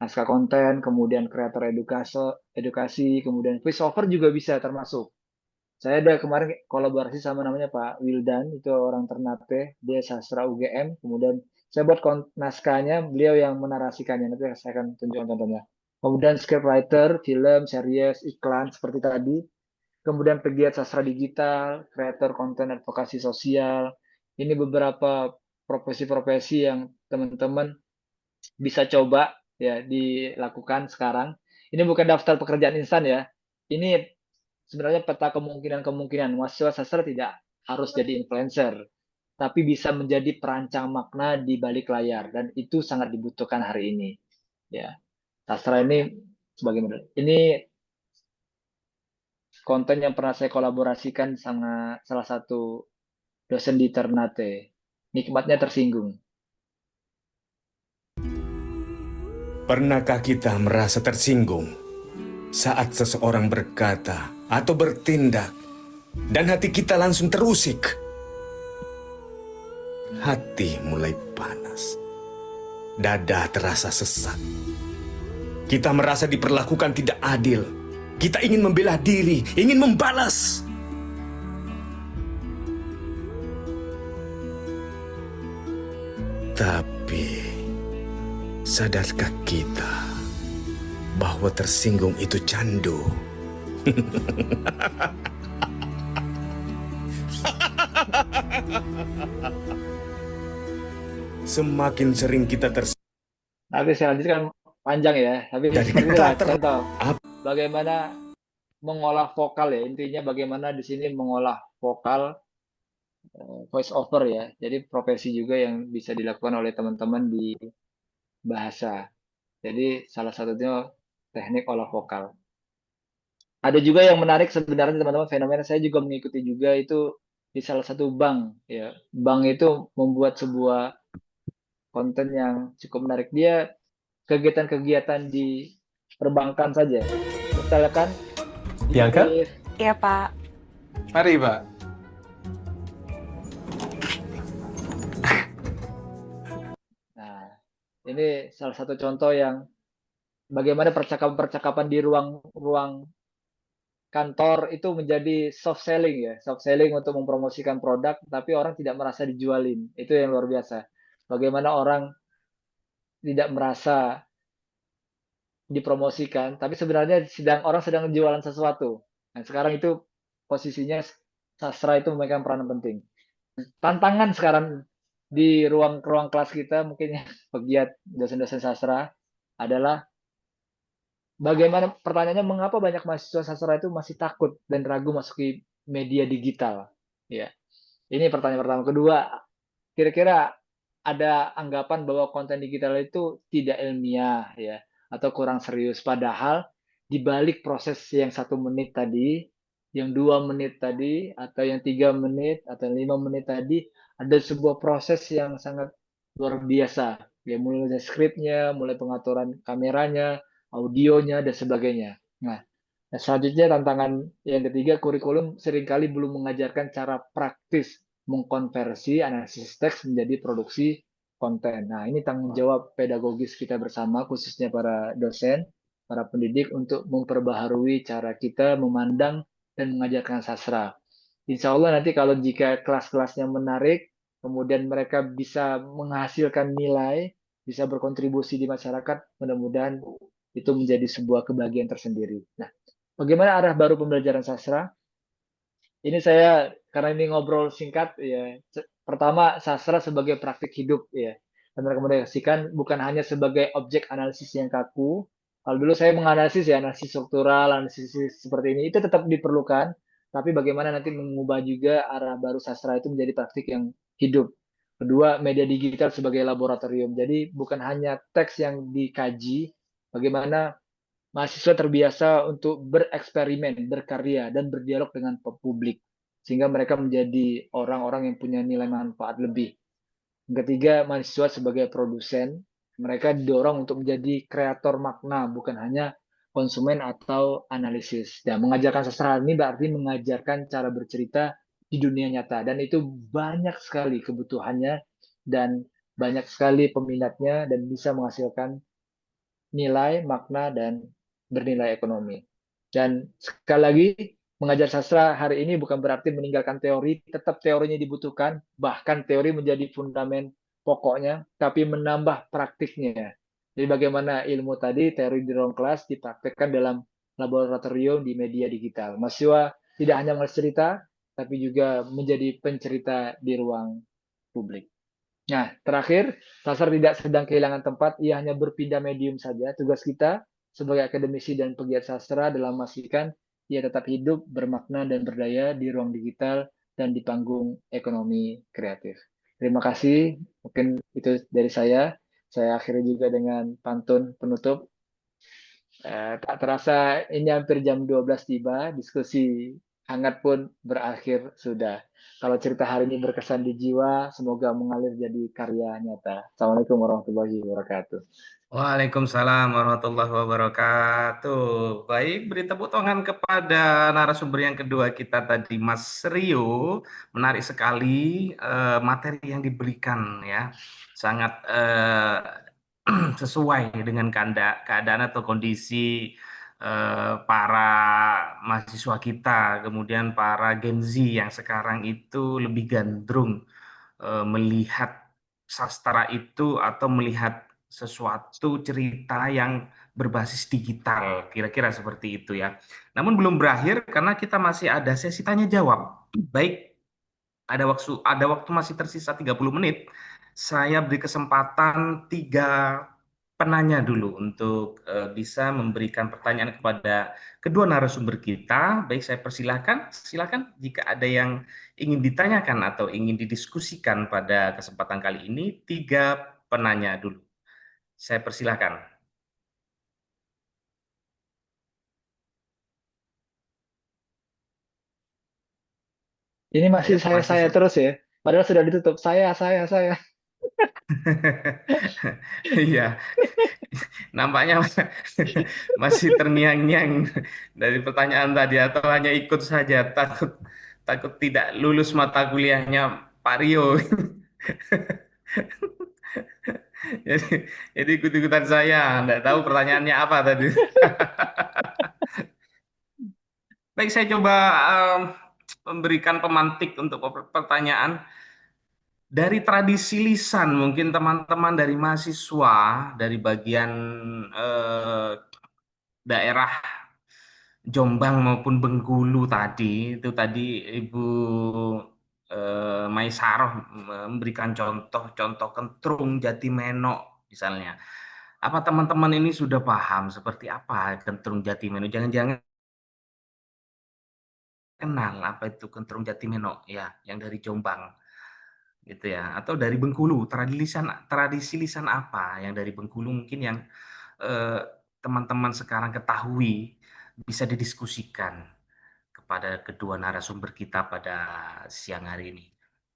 [SPEAKER 5] Naskah konten, kemudian kreator edukasi, kemudian voice over juga bisa termasuk. Saya ada kemarin kolaborasi sama namanya Pak Wildan, itu orang Ternate, dia sastra UGM, kemudian saya buat naskahnya, beliau yang menarasikannya, nanti saya akan tunjukkan contohnya. Kemudian scriptwriter, film, series, iklan, seperti tadi. Kemudian pegiat sastra digital, kreator konten advokasi sosial. Ini beberapa profesi-profesi yang teman-teman bisa coba ya dilakukan sekarang. Ini bukan daftar pekerjaan instan ya. Ini sebenarnya peta kemungkinan-kemungkinan. Mahasiswa sastra tidak harus jadi influencer, tapi bisa menjadi perancang makna di balik layar dan itu sangat dibutuhkan hari ini. Ya. Sastra ini sebagaimana ini konten yang pernah saya kolaborasikan sama salah satu dosen di Ternate. Nikmatnya tersinggung.
[SPEAKER 15] Pernahkah kita merasa tersinggung saat seseorang berkata atau bertindak dan hati kita langsung terusik? Hati mulai panas, dada terasa sesak. Kita merasa diperlakukan tidak adil. Kita ingin membela diri, ingin membalas. Tapi sadarkah kita bahwa tersinggung itu candu? Semakin sering kita
[SPEAKER 5] Nanti saya lanjutkan panjang ya, tapi seperti itulah contoh bagaimana mengolah vokal ya, intinya bagaimana di sini mengolah vokal voice over ya. Jadi profesi juga yang bisa dilakukan oleh teman-teman di bahasa. Jadi salah satunya teknik olah vokal. Ada juga yang menarik sebenarnya teman-teman, fenomena saya juga mengikuti juga itu di salah satu bank ya. Bank itu membuat sebuah konten yang cukup menarik. Dia kegiatan-kegiatan di perbankan saja. Misalkan
[SPEAKER 12] Bianca?
[SPEAKER 7] Iya, Pak.
[SPEAKER 12] Mari, Pak.
[SPEAKER 5] Nah, ini salah satu contoh yang bagaimana percakapan-percakapan di ruang kantor itu menjadi soft selling ya. Soft selling untuk mempromosikan produk, tapi orang tidak merasa dijualin. Itu yang luar biasa. Bagaimana orang tidak merasa dipromosikan, tapi sebenarnya orang sedang jualan sesuatu. Nah, sekarang itu posisinya sastra itu memegang peranan penting. Tantangan sekarang di ruang kelas kita mungkin pegiat dosen-dosen sastra adalah bagaimana, pertanyaannya mengapa banyak mahasiswa sastra itu masih takut dan ragu masuki media digital? Ya, ini pertanyaan pertama. Kedua, kira-kira ada anggapan bahwa konten digital itu tidak ilmiah ya, atau kurang serius. Padahal di balik proses yang 1 menit tadi, yang 2 menit tadi, atau yang 3 menit, atau 5 menit tadi, ada sebuah proses yang sangat luar biasa. Ya, mulai dari skripnya, mulai pengaturan kameranya, audionya, dan sebagainya. Nah, selanjutnya tantangan yang ketiga, kurikulum seringkali belum mengajarkan cara praktis mengkonversi analisis teks menjadi produksi konten. Nah, ini tanggung jawab pedagogis kita bersama, khususnya para dosen, para pendidik, untuk memperbaharui cara kita memandang dan mengajarkan sastra. Insya Allah nanti kalau jika kelas-kelasnya menarik, kemudian mereka bisa menghasilkan nilai, bisa berkontribusi di masyarakat, mudah-mudahan itu menjadi sebuah kebahagiaan tersendiri. Nah, bagaimana arah baru pembelajaran sastra? Ini saya, karena ini ngobrol singkat, ya. Pertama, sastra sebagai praktik hidup, ya. Dan merekomendasikan bukan hanya sebagai objek analisis yang kaku. Kalau dulu saya menganalisis ya, analisis struktural, analisis seperti ini, itu tetap diperlukan. Tapi bagaimana nanti mengubah juga arah baru sastra itu menjadi praktik yang hidup. Kedua, media digital sebagai laboratorium. Jadi bukan hanya teks yang dikaji, bagaimana mahasiswa terbiasa untuk bereksperimen, berkarya, dan berdialog dengan publik. Sehingga mereka menjadi orang-orang yang punya nilai manfaat lebih. Yang ketiga, mahasiswa sebagai produsen. Mereka didorong untuk menjadi kreator makna, bukan hanya konsumen atau analisis. Dan mengajarkan sastra ini berarti mengajarkan cara bercerita di dunia nyata. Dan itu banyak sekali kebutuhannya dan banyak sekali peminatnya dan bisa menghasilkan nilai, makna, dan bernilai ekonomi. Dan sekali lagi, mengajar sastra hari ini bukan berarti meninggalkan teori, tetap teorinya dibutuhkan, bahkan teori menjadi fundamen pokoknya, tapi menambah praktiknya. Jadi bagaimana ilmu tadi, teori di ruang kelas, dipraktekkan dalam laboratorium di media digital. Mahasiswa tidak hanya menulis cerita, tapi juga menjadi pencerita di ruang publik. Nah, terakhir, sastra tidak sedang kehilangan tempat, ia hanya berpindah medium saja. Tugas kita sebagai akademisi dan pegiat sastra adalah memastikan ia tetap hidup, bermakna, dan berdaya di ruang digital dan di panggung ekonomi kreatif. Terima kasih, mungkin itu dari saya. Saya akhiri juga dengan pantun penutup. Tak terasa ini hampir jam 12 tiba, diskusi hangat pun berakhir sudah. Kalau cerita hari ini berkesan di jiwa, semoga mengalir jadi karya nyata. Assalamualaikum warahmatullahi wabarakatuh.
[SPEAKER 2] Waalaikumsalam warahmatullahi wabarakatuh. Baik, beri tepuk tangan kepada narasumber yang kedua kita tadi, Mas Rio. Menarik sekali materi yang diberikan ya, sangat sesuai dengan keadaan atau kondisi para mahasiswa kita, kemudian para Gen Z yang sekarang itu lebih gandrung melihat sastra itu atau melihat sesuatu cerita yang berbasis digital, kira-kira seperti itu ya. Namun belum berakhir karena kita masih ada sesi tanya jawab. Baik, ada waktu masih tersisa 30 menit. Saya beri kesempatan 3 penanya dulu untuk bisa memberikan pertanyaan kepada kedua narasumber kita. Baik, saya persilahkan. Silakan jika ada yang ingin ditanyakan atau ingin didiskusikan pada kesempatan kali ini, 3 penanya dulu. Saya persilahkan.
[SPEAKER 5] Ini masih saya terus ya, padahal sudah ditutup. Saya.
[SPEAKER 2] Iya, nampaknya masih terngiang-ngiang dari pertanyaan tadi atau hanya ikut saja, takut tidak lulus mata kuliahnya Pak Rio. Jadi ikut-ikutan saya, nggak tahu pertanyaannya apa tadi. Baik, saya coba memberikan pemantik untuk pertanyaan. Dari tradisi lisan, mungkin teman-teman dari mahasiswa, dari bagian daerah Jombang maupun Bengkulu tadi, itu tadi Ibu Maisaroh memberikan contoh kentrung Jatimeno misalnya. Apa teman-teman ini sudah paham seperti apa kentrung Jatimeno? Jangan-jangan kenal apa itu kentrung Jatimeno ya, yang dari Jombang gitu ya, atau dari Bengkulu, tradisi lisan apa yang dari Bengkulu mungkin yang teman-teman sekarang ketahui, bisa didiskusikan kepada kedua narasumber kita pada siang hari ini.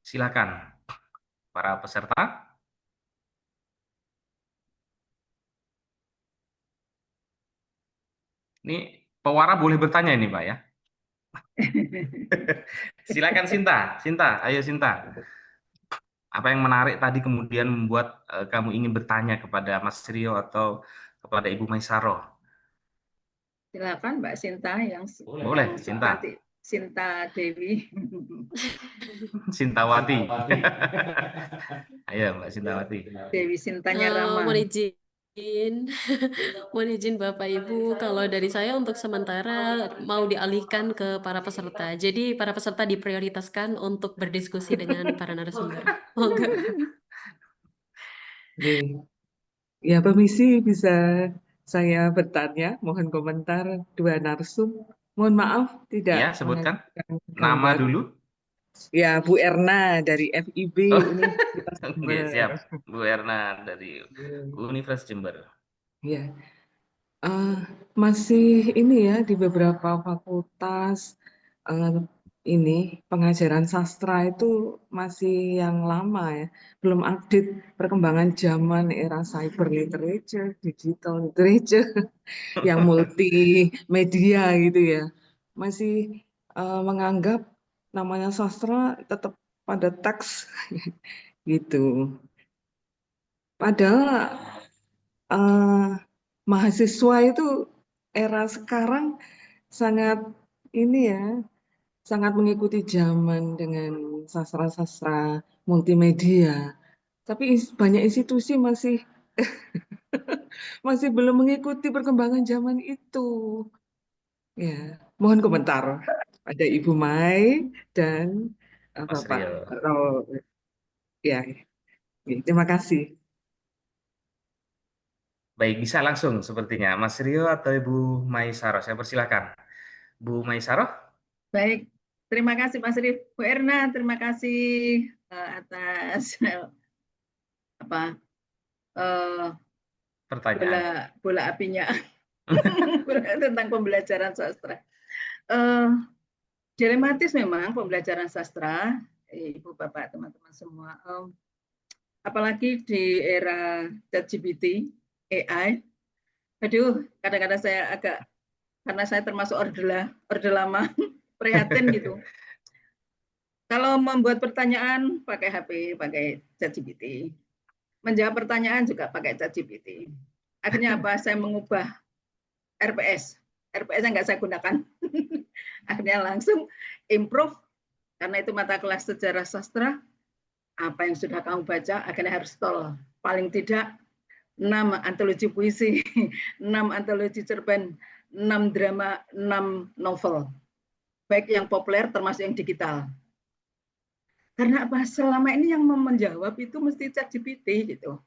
[SPEAKER 2] Silakan para peserta. Ini pewara boleh bertanya ini, Pak ya. Silakan Sinta, ayo Sinta. Apa yang menarik tadi kemudian membuat kamu ingin bertanya kepada Mas Rio atau kepada Ibu Maisaroh?
[SPEAKER 3] Silakan Mbak Sinta yang
[SPEAKER 2] Boleh, Sinta.
[SPEAKER 3] Nanti Sinta Dewi.
[SPEAKER 2] Sintawati. Ayo Mbak Sintawati.
[SPEAKER 3] Dewi Sintanya Rama.
[SPEAKER 1] Mohon izin, mohon izin Bapak Ibu, kalau dari saya untuk sementara mau dialihkan ke para peserta. Jadi para peserta diprioritaskan untuk berdiskusi dengan para narasumber. Monggo.
[SPEAKER 16] Ya, permisi bisa saya bertanya, mohon komentar dua narsum. Mohon maaf tidak
[SPEAKER 2] Ya, sebutkan
[SPEAKER 16] mengajukan
[SPEAKER 2] nama
[SPEAKER 16] gambar.
[SPEAKER 2] dulu.
[SPEAKER 16] Ya, Bu Erna dari FIB
[SPEAKER 2] Oh,
[SPEAKER 16] ini kita
[SPEAKER 2] oke,
[SPEAKER 16] sumber.
[SPEAKER 2] siap. Bu Erna dari Universitas Jember.
[SPEAKER 16] Ya, masih ini ya di beberapa fakultas ini pengajaran sastra itu masih yang lama ya, belum update perkembangan zaman era cyber literature, digital literature, yang multimedia gitu ya, masih menganggap namanya sastra tetap pada teks gitu. Padahal mahasiswa itu era sekarang sangat ini ya, sangat mengikuti zaman dengan sastra-sastra multimedia. Tapi banyak institusi masih masih belum mengikuti perkembangan zaman itu. Ya, mohon komentar. Ada Ibu Mai dan
[SPEAKER 2] Mas
[SPEAKER 16] Bapak.
[SPEAKER 2] Rio.
[SPEAKER 16] Ya, terima kasih.
[SPEAKER 2] Baik, bisa langsung sepertinya. Mas Rio atau Ibu Maisaro, saya persilakan. Bu Maisaro?
[SPEAKER 3] Baik, terima kasih Mas Rif. Bu Erna, terima kasih atas
[SPEAKER 2] pertanyaan
[SPEAKER 3] bola apinya tentang pembelajaran sastra. Dilematis memang pembelajaran sastra, Ibu Bapak teman-teman semua. Apalagi di era ChatGPT, AI. Aduh, kadang-kadang saya agak, karena saya termasuk orde lama, prihatin gitu. Kalau membuat pertanyaan pakai HP, pakai ChatGPT. Menjawab pertanyaan juga pakai ChatGPT. Akhirnya apa? Saya mengubah RPS. RPS yang nggak saya gunakan. Akhirnya langsung improve, karena itu mata kelas sejarah sastra. Apa yang sudah kamu baca, akhirnya harus tol. Paling tidak 6 antologi puisi, 6 antologi cerpen, 6 drama, 6 novel. Baik yang populer termasuk yang digital. Karena apa? Selama ini yang menjawab itu mesti ChatGPT gitu.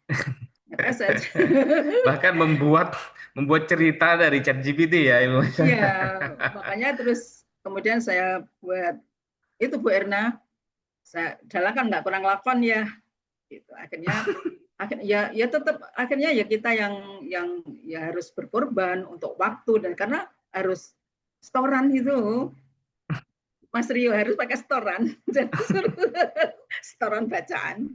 [SPEAKER 2] Bahkan membuat cerita dari ChatGPT ya, Ibu.
[SPEAKER 3] Iya, makanya terus kemudian saya buat itu Bu Erna. Saya kan nggak kurang lakon ya. Gitu. Akhirnya ya tetap akhirnya ya kita yang ya harus berkorban untuk waktu, dan karena harus setoran itu. Mas Rio harus pakai setoran, setoran bacaan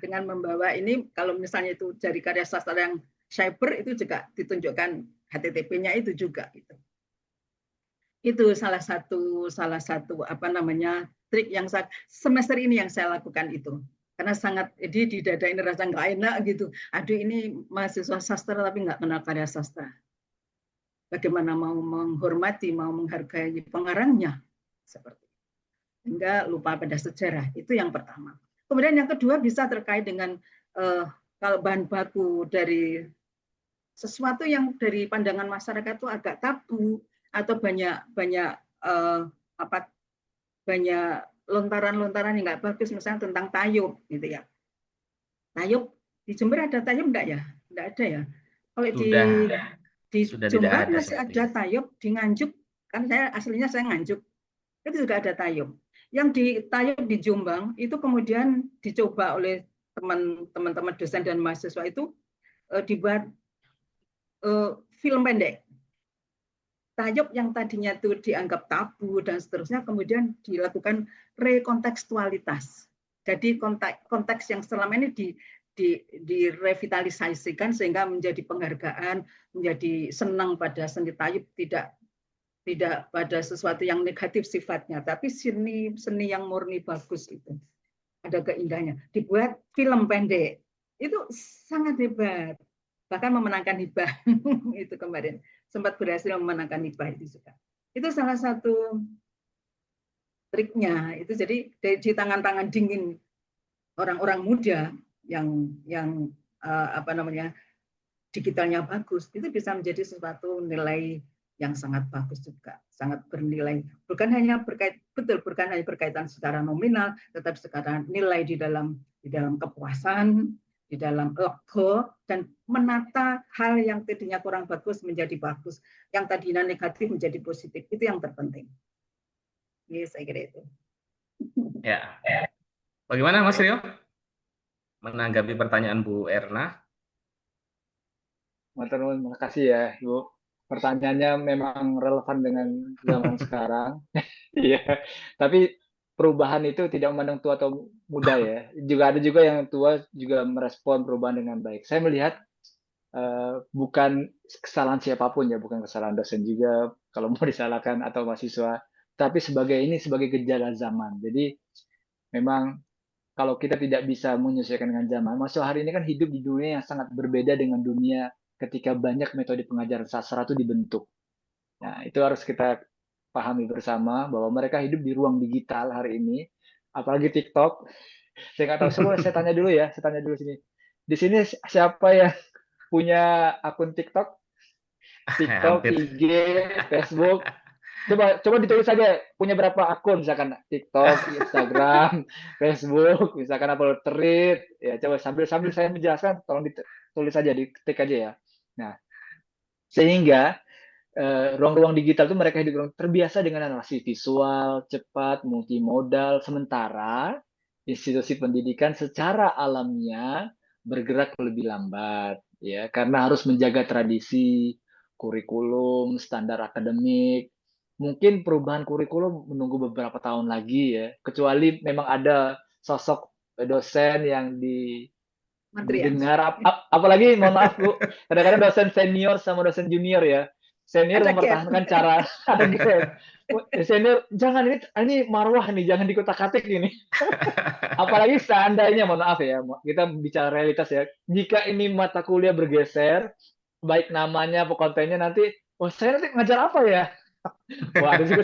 [SPEAKER 3] dengan membawa ini. Kalau misalnya itu dari karya sastra yang cyber itu juga ditunjukkan HTTP-nya itu juga gitu. Itu salah satu trik yang semester ini yang saya lakukan itu, karena sangat di dada ini rasa nggak enak gitu. Aduh, ini mahasiswa sastra tapi nggak kenal karya sastra. Bagaimana mau menghormati, mau menghargai pengarangnya? Seperti itu. Hingga lupa pada sejarah. Itu yang pertama. Kemudian yang kedua bisa terkait dengan kalau bahan baku dari sesuatu yang dari pandangan masyarakat itu agak tabu atau banyak lontaran-lontaran yang nggak bagus, misalnya tentang tayub gitu ya. Tayub di Jember ada tayub enggak ya? Enggak ada ya. Kalau di Jombang masih ada tayub, di Nganjuk kan aslinya saya Nganjuk. Itu juga ada tayub. Yang di tayub di Jombang itu kemudian dicoba oleh teman-teman dosen dan mahasiswa itu dibuat film pendek. Tayub yang tadinya itu dianggap tabu dan seterusnya kemudian dilakukan rekontekstualitas. Jadi konteks yang selama ini direvitalisasikan sehingga menjadi penghargaan, menjadi senang pada seni tayub, tidak pada sesuatu yang negatif sifatnya, tapi seni yang murni bagus itu. Ada keindahannya. Dibuat film pendek. Itu sangat hebat. Bahkan memenangkan hibah itu kemarin. Sempat berhasil memenangkan hibah itu juga. Itu salah satu triknya itu. Jadi di tangan-tangan dingin orang-orang muda yang apa namanya digitalnya bagus, itu bisa menjadi sesuatu nilai yang sangat bagus juga, sangat bernilai. Bukan hanya berkaitan secara nominal, tetapi sekarang nilai di dalam kepuasan, di dalam ego, dan menata hal yang tadinya kurang bagus menjadi bagus, yang tadinya negatif menjadi positif. Itu yang terpenting. Yes, saya kira itu.
[SPEAKER 2] Ya. Bagaimana Mas Rio menanggapi pertanyaan Bu Erna?
[SPEAKER 5] Terima kasih ya, Bu. Pertanyaannya memang relevan dengan zaman sekarang. Iya, tapi perubahan itu tidak memandang tua atau muda ya. Juga ada juga yang tua juga merespon perubahan dengan baik. Saya melihat bukan kesalahan siapapun ya, bukan kesalahan dosen juga kalau mau disalahkan atau mahasiswa, tapi sebagai gejala zaman. Jadi memang kalau kita tidak bisa menyesuaikan dengan zaman, mahasiswa hari ini kan hidup di dunia yang sangat berbeda dengan dunia ketika banyak metode pengajaran sastra itu dibentuk. Nah, itu harus kita pahami bersama bahwa mereka hidup di ruang digital hari ini, apalagi TikTok. Saya nggak tahu, saya tanya dulu sini. Di sini siapa yang punya akun TikTok? TikTok, IG, Facebook. Coba ditulis saja punya berapa akun, misalkan TikTok, Instagram, Facebook, misalkan upload tweet. Ya, coba sambil saya menjelaskan, tolong ditulis saja, diketik aja ya. Nah, sehingga ruang-ruang digital itu mereka hidup terbiasa dengan narasi visual, cepat, multimodal, sementara institusi pendidikan secara alamiah bergerak lebih lambat, ya, karena harus menjaga tradisi, kurikulum, standar akademik. Mungkin perubahan kurikulum menunggu beberapa tahun lagi ya, kecuali memang ada sosok dosen yang didengar, apalagi mohon maaf Bu, kadang-kadang dosen senior sama dosen junior ya. Senior mempertahankan cara senior, jangan ini marwah nih, jangan dikutak-katik ini. Apalagi seandainya, mohon maaf ya, kita bicara realitas ya. Jika ini mata kuliah bergeser, baik namanya apa kontennya nanti, saya nanti ngajar apa ya? Wah, ada juga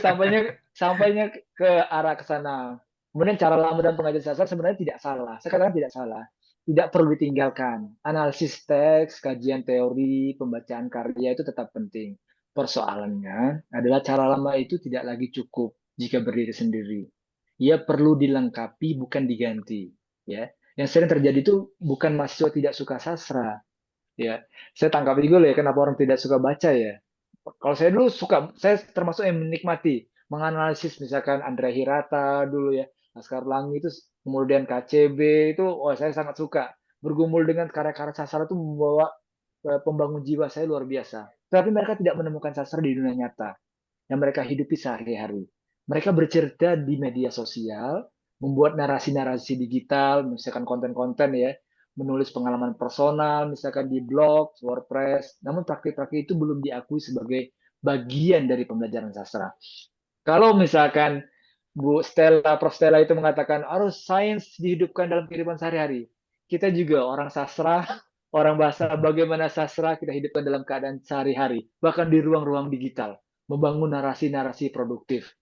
[SPEAKER 5] sampainya ke arah ke sana. Kemudian cara lama dan pengajaran sastra sebenarnya tidak salah. Saya katakan tidak salah. Tidak perlu ditinggalkan. Analisis teks, kajian teori, pembacaan karya itu tetap penting. Persoalannya adalah cara lama itu tidak lagi cukup jika berdiri sendiri. Ia perlu dilengkapi, bukan diganti. Ya, yang sering terjadi itu bukan mahasiswa tidak suka sastra. Ya, saya tangkap juga ya, kenapa orang tidak suka baca ya. Kalau saya dulu suka, saya termasuk yang menikmati menganalisis misalkan Andrea Hirata dulu ya, Laskar Pelangi itu, kemudian KCB itu, saya sangat suka. Bergumul dengan karya-karya sastra itu membawa pembangun jiwa saya luar biasa. Tapi mereka tidak menemukan sastra di dunia nyata yang mereka hidupi sehari-hari. Mereka bercerita di media sosial, membuat narasi-narasi digital, misalkan konten-konten ya, menulis pengalaman personal, misalkan di blog, WordPress, namun praktik-praktik itu belum diakui sebagai bagian dari pembelajaran sastra. Kalau misalkan Bu Stella, Prof. Stella itu mengatakan harus sains dihidupkan dalam kehidupan sehari-hari, kita juga orang sastra, orang bahasa, bagaimana sastra kita hidupkan dalam keadaan sehari-hari, bahkan di ruang-ruang digital, membangun narasi-narasi produktif,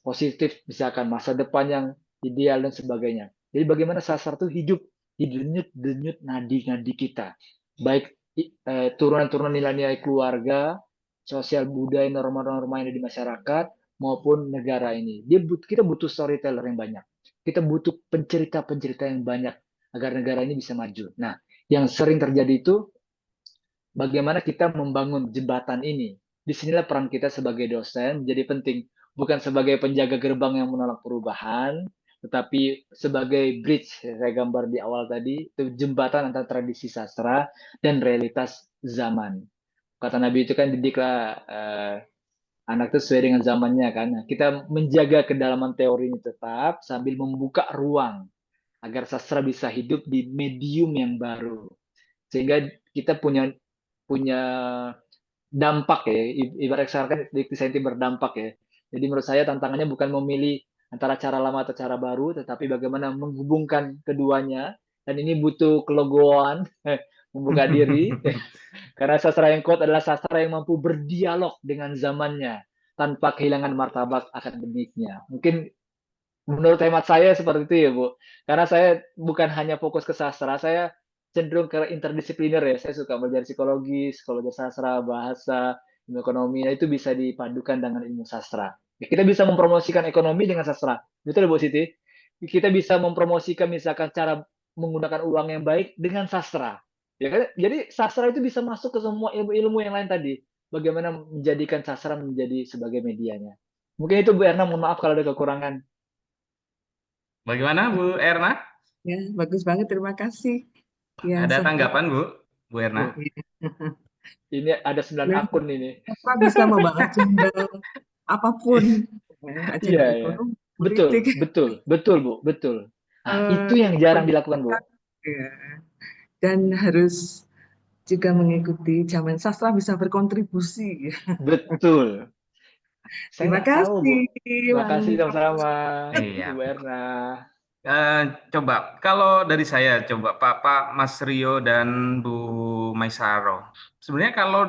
[SPEAKER 5] positif, misalkan masa depan yang ideal dan sebagainya. Jadi bagaimana sastra itu hidup di denyut nadi-nadi kita, baik turunan-turunan nilai-nilai keluarga, sosial budaya, norma-norma yang ada di masyarakat, maupun negara ini. Kita butuh storyteller yang banyak. Kita butuh pencerita-pencerita yang banyak agar negara ini bisa maju. Nah, yang sering terjadi itu bagaimana kita membangun jembatan ini. Disinilah peran kita sebagai dosen menjadi penting. Bukan sebagai penjaga gerbang yang menolak perubahan, tetapi sebagai bridge, saya gambar di awal tadi, itu jembatan antara tradisi sastra dan realitas zaman. Kata Nabi itu kan, didiklah anak itu sesuai dengan zamannya kan. Nah, kita menjaga kedalaman teori ini tetap sambil membuka ruang agar sastra bisa hidup di medium yang baru. Sehingga kita punya dampak ya, ibarat sekarang kan desain berdampak ya. Jadi menurut saya tantangannya bukan memilih antara cara lama atau cara baru, tetapi bagaimana menghubungkan keduanya. Dan ini butuh kelegoan, membuka diri. Karena sastra yang kuat adalah sastra yang mampu berdialog dengan zamannya. tanpa kehilangan martabat akademiknya. Mungkin menurut hemat saya seperti itu ya, Bu. Karena saya bukan hanya fokus ke sastra, saya cenderung ke interdisipliner ya. Saya suka belajar psikologi, psikologi sastra, bahasa, ilmu ekonomi. Nah, itu bisa dipadukan dengan ilmu sastra. Ya, kita bisa mempromosikan ekonomi dengan sastra. Betul, Bu Siti? Kita bisa mempromosikan misalkan cara menggunakan uang yang baik dengan sastra. Ya kan? Jadi sastra itu bisa masuk ke semua ilmu-ilmu yang lain tadi. Bagaimana menjadikan sastra menjadi sebagai medianya. Mungkin itu Bu Erna, mohon maaf kalau ada kekurangan.
[SPEAKER 2] Bagaimana Bu Erna?
[SPEAKER 16] Ya, bagus banget, terima kasih. Ya,
[SPEAKER 2] Ada
[SPEAKER 16] sastra,
[SPEAKER 2] tanggapan Bu Erna?
[SPEAKER 5] Ini ada 9
[SPEAKER 16] ya,
[SPEAKER 5] akun ini.
[SPEAKER 16] sastra bisa membawa agenda apapun, agenda
[SPEAKER 5] Iya, iya.
[SPEAKER 16] ekonomi,
[SPEAKER 5] Betul,
[SPEAKER 16] politik.
[SPEAKER 5] betul, betul, Bu, betul. Nah, itu yang jarang dilakukan, Bu.
[SPEAKER 16] Ya. Dan harus juga mengikuti zaman sastra bisa berkontribusi.
[SPEAKER 5] Betul. Saya
[SPEAKER 16] Terima
[SPEAKER 5] nggak tahu, Bu.
[SPEAKER 16] kasih,
[SPEAKER 5] Terima kasih
[SPEAKER 16] Bang.
[SPEAKER 5] sama-sama,
[SPEAKER 2] Iya.
[SPEAKER 5] Bu Erna.
[SPEAKER 2] Coba kalau dari saya, coba Pak Mas Rio dan Bu Maisaro. Sebenarnya kalau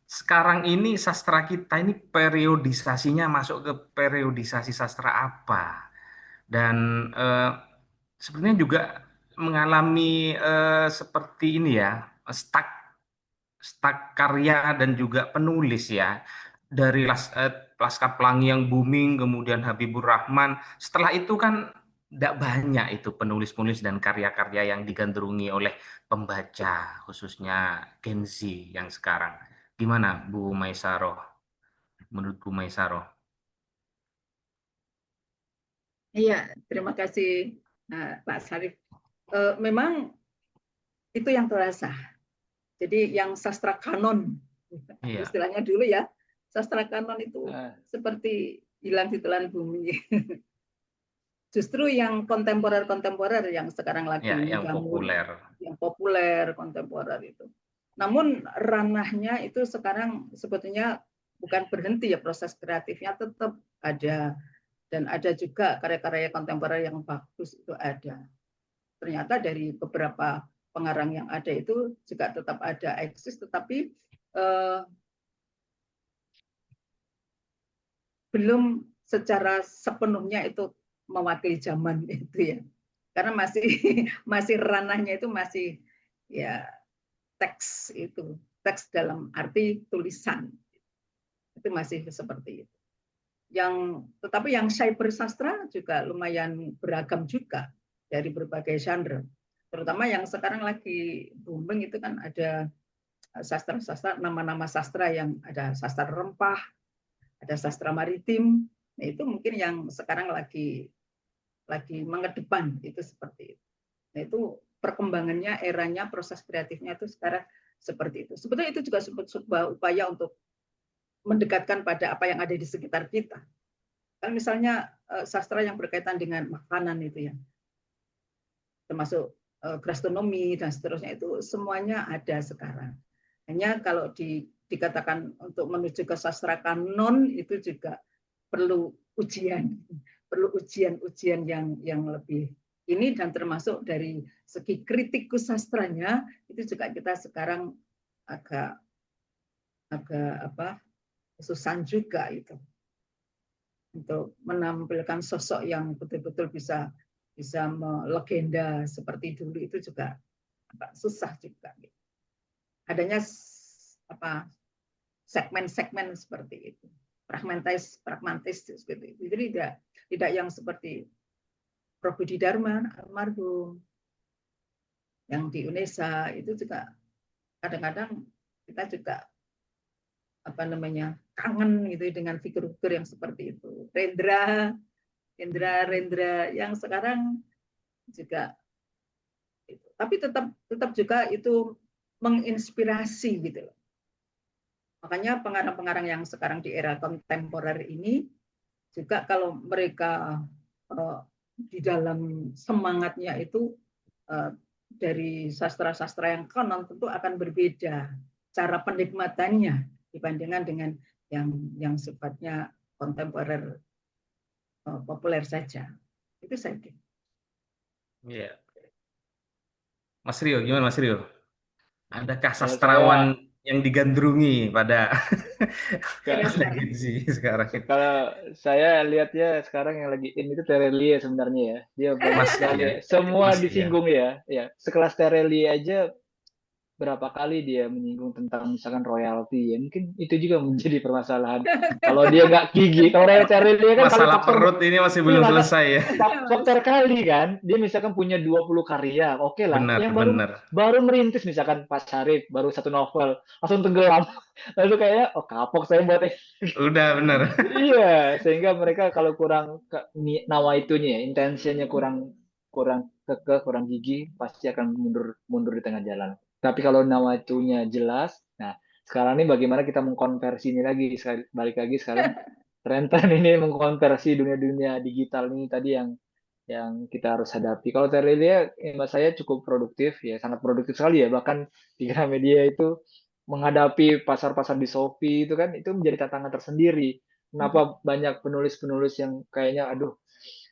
[SPEAKER 2] sekarang ini sastra kita ini periodisasinya masuk ke periodisasi sastra apa? Dan sebenarnya juga mengalami seperti ini ya, stuck karya dan juga penulis ya. Dari Laskar Pelangi yang booming, kemudian Habibur Rahman. Setelah itu kan tidak banyak itu penulis-penulis dan karya-karya yang digandrungi oleh pembaca, khususnya Gen Z yang sekarang. Gimana Bu Maisaro? Menurut Bu Maisaro?
[SPEAKER 3] Iya, terima kasih Pak Sarif. Memang itu yang terasa. Jadi yang sastra kanon,
[SPEAKER 2] Iya.
[SPEAKER 3] istilahnya dulu ya, sastra kanon itu seperti hilang di telan bumi. Justru yang kontemporer yang sekarang lagi
[SPEAKER 2] Ya, yang
[SPEAKER 3] mengganggu,
[SPEAKER 2] populer.
[SPEAKER 3] yang populer kontemporer itu. Namun ranahnya itu sekarang sebetulnya bukan berhenti ya, proses kreatifnya tetap ada, dan ada juga karya-karya kontemporer yang bagus itu ada. Ternyata dari beberapa pengarang yang ada itu juga tetap ada eksis, tetapi belum secara sepenuhnya itu mewakili zaman itu ya, karena masih ranahnya itu masih ya teks dalam arti tulisan itu masih seperti itu. Tetapi yang cyber sastra juga lumayan beragam juga dari berbagai genre, terutama yang sekarang lagi booming itu kan ada sastra nama-nama sastra yang ada sastra rempah, ada sastra maritim. Nah, itu mungkin yang sekarang lagi mengedepan itu seperti itu. Nah, itu perkembangannya, eranya, proses kreatifnya itu sekarang seperti itu. Sebetulnya itu juga sebuah upaya untuk mendekatkan pada apa yang ada di sekitar kita. Kan misalnya sastra yang berkaitan dengan makanan itu ya, termasuk gastronomi dan seterusnya, itu semuanya ada sekarang. Hanya kalau dikatakan untuk menuju ke sastra kanon itu juga perlu ujian yang lebih ini, dan termasuk dari segi kritikus sastranya itu juga kita sekarang agak susah juga itu untuk menampilkan sosok yang betul-betul bisa melegenda seperti dulu, itu juga agak susah juga. Adanya segmen-segmen seperti itu, pragmatis seperti itu. Jadi tidak yang seperti Prof. Budi Dharma almarhum yang di UNESA itu juga kadang-kadang kita juga kangen gitu dengan figur-figur yang seperti itu. Rendra yang sekarang juga itu. Tapi tetap juga itu menginspirasi gitu loh. Makanya pengarang-pengarang yang sekarang di era kontemporer ini juga kalau mereka di dalam semangatnya itu dari sastra-sastra yang kanon tentu akan berbeda cara penikmatannya dibandingkan dengan yang sifatnya kontemporer populer saja. Itu saya kira.
[SPEAKER 2] Iya. Mas Rio, gimana Mas Rio? Adakah sastrawan yang digandrungi pada
[SPEAKER 5] Ka-
[SPEAKER 2] Gen Z sekarang.
[SPEAKER 5] Kalau saya lihatnya sekarang yang lagi in itu Terelie sebenarnya ya. Dia banyak
[SPEAKER 2] Masih
[SPEAKER 5] sekali
[SPEAKER 2] ya,
[SPEAKER 5] semua
[SPEAKER 2] masih ya.
[SPEAKER 5] disinggung ya. Ya, sekelas Terelie aja berapa kali dia menyinggung tentang misalkan royalti ya, mungkin itu juga menjadi permasalahan kalau dia nggak gigi. Kalau Terelie kan kali
[SPEAKER 2] Masalah
[SPEAKER 5] faktor
[SPEAKER 2] perut ini masih
[SPEAKER 5] ini
[SPEAKER 2] belum
[SPEAKER 5] masa
[SPEAKER 2] selesai ya.
[SPEAKER 5] faktor kali kan, dia misalkan punya 20 karya, oke lah,
[SPEAKER 2] Benar,
[SPEAKER 5] yang baru
[SPEAKER 2] benar.
[SPEAKER 5] baru merintis misalkan Pak Syarif baru satu novel langsung tenggelam, lalu kayaknya oh kapok saya buat
[SPEAKER 2] Udah benar.
[SPEAKER 5] iya, sehingga mereka kalau kurang nawaitunya ya, intensinya kurang kurang kekeh, kurang gigih, pasti akan mundur mundur di tengah jalan. Tapi kalau nawaitunya jelas, nah sekarang ini bagaimana kita mengkonversi ini lagi, balik lagi sekarang tren-tren ini mengkonversi dunia-dunia digital ini tadi yang kita harus hadapi. Kalau Terelia, hemat saya cukup produktif ya, sangat produktif sekali ya. Bahkan di Gramedia itu menghadapi pasar-pasar di Shopee itu kan itu menjadi tantangan tersendiri. Kenapa banyak penulis-penulis yang kayaknya aduh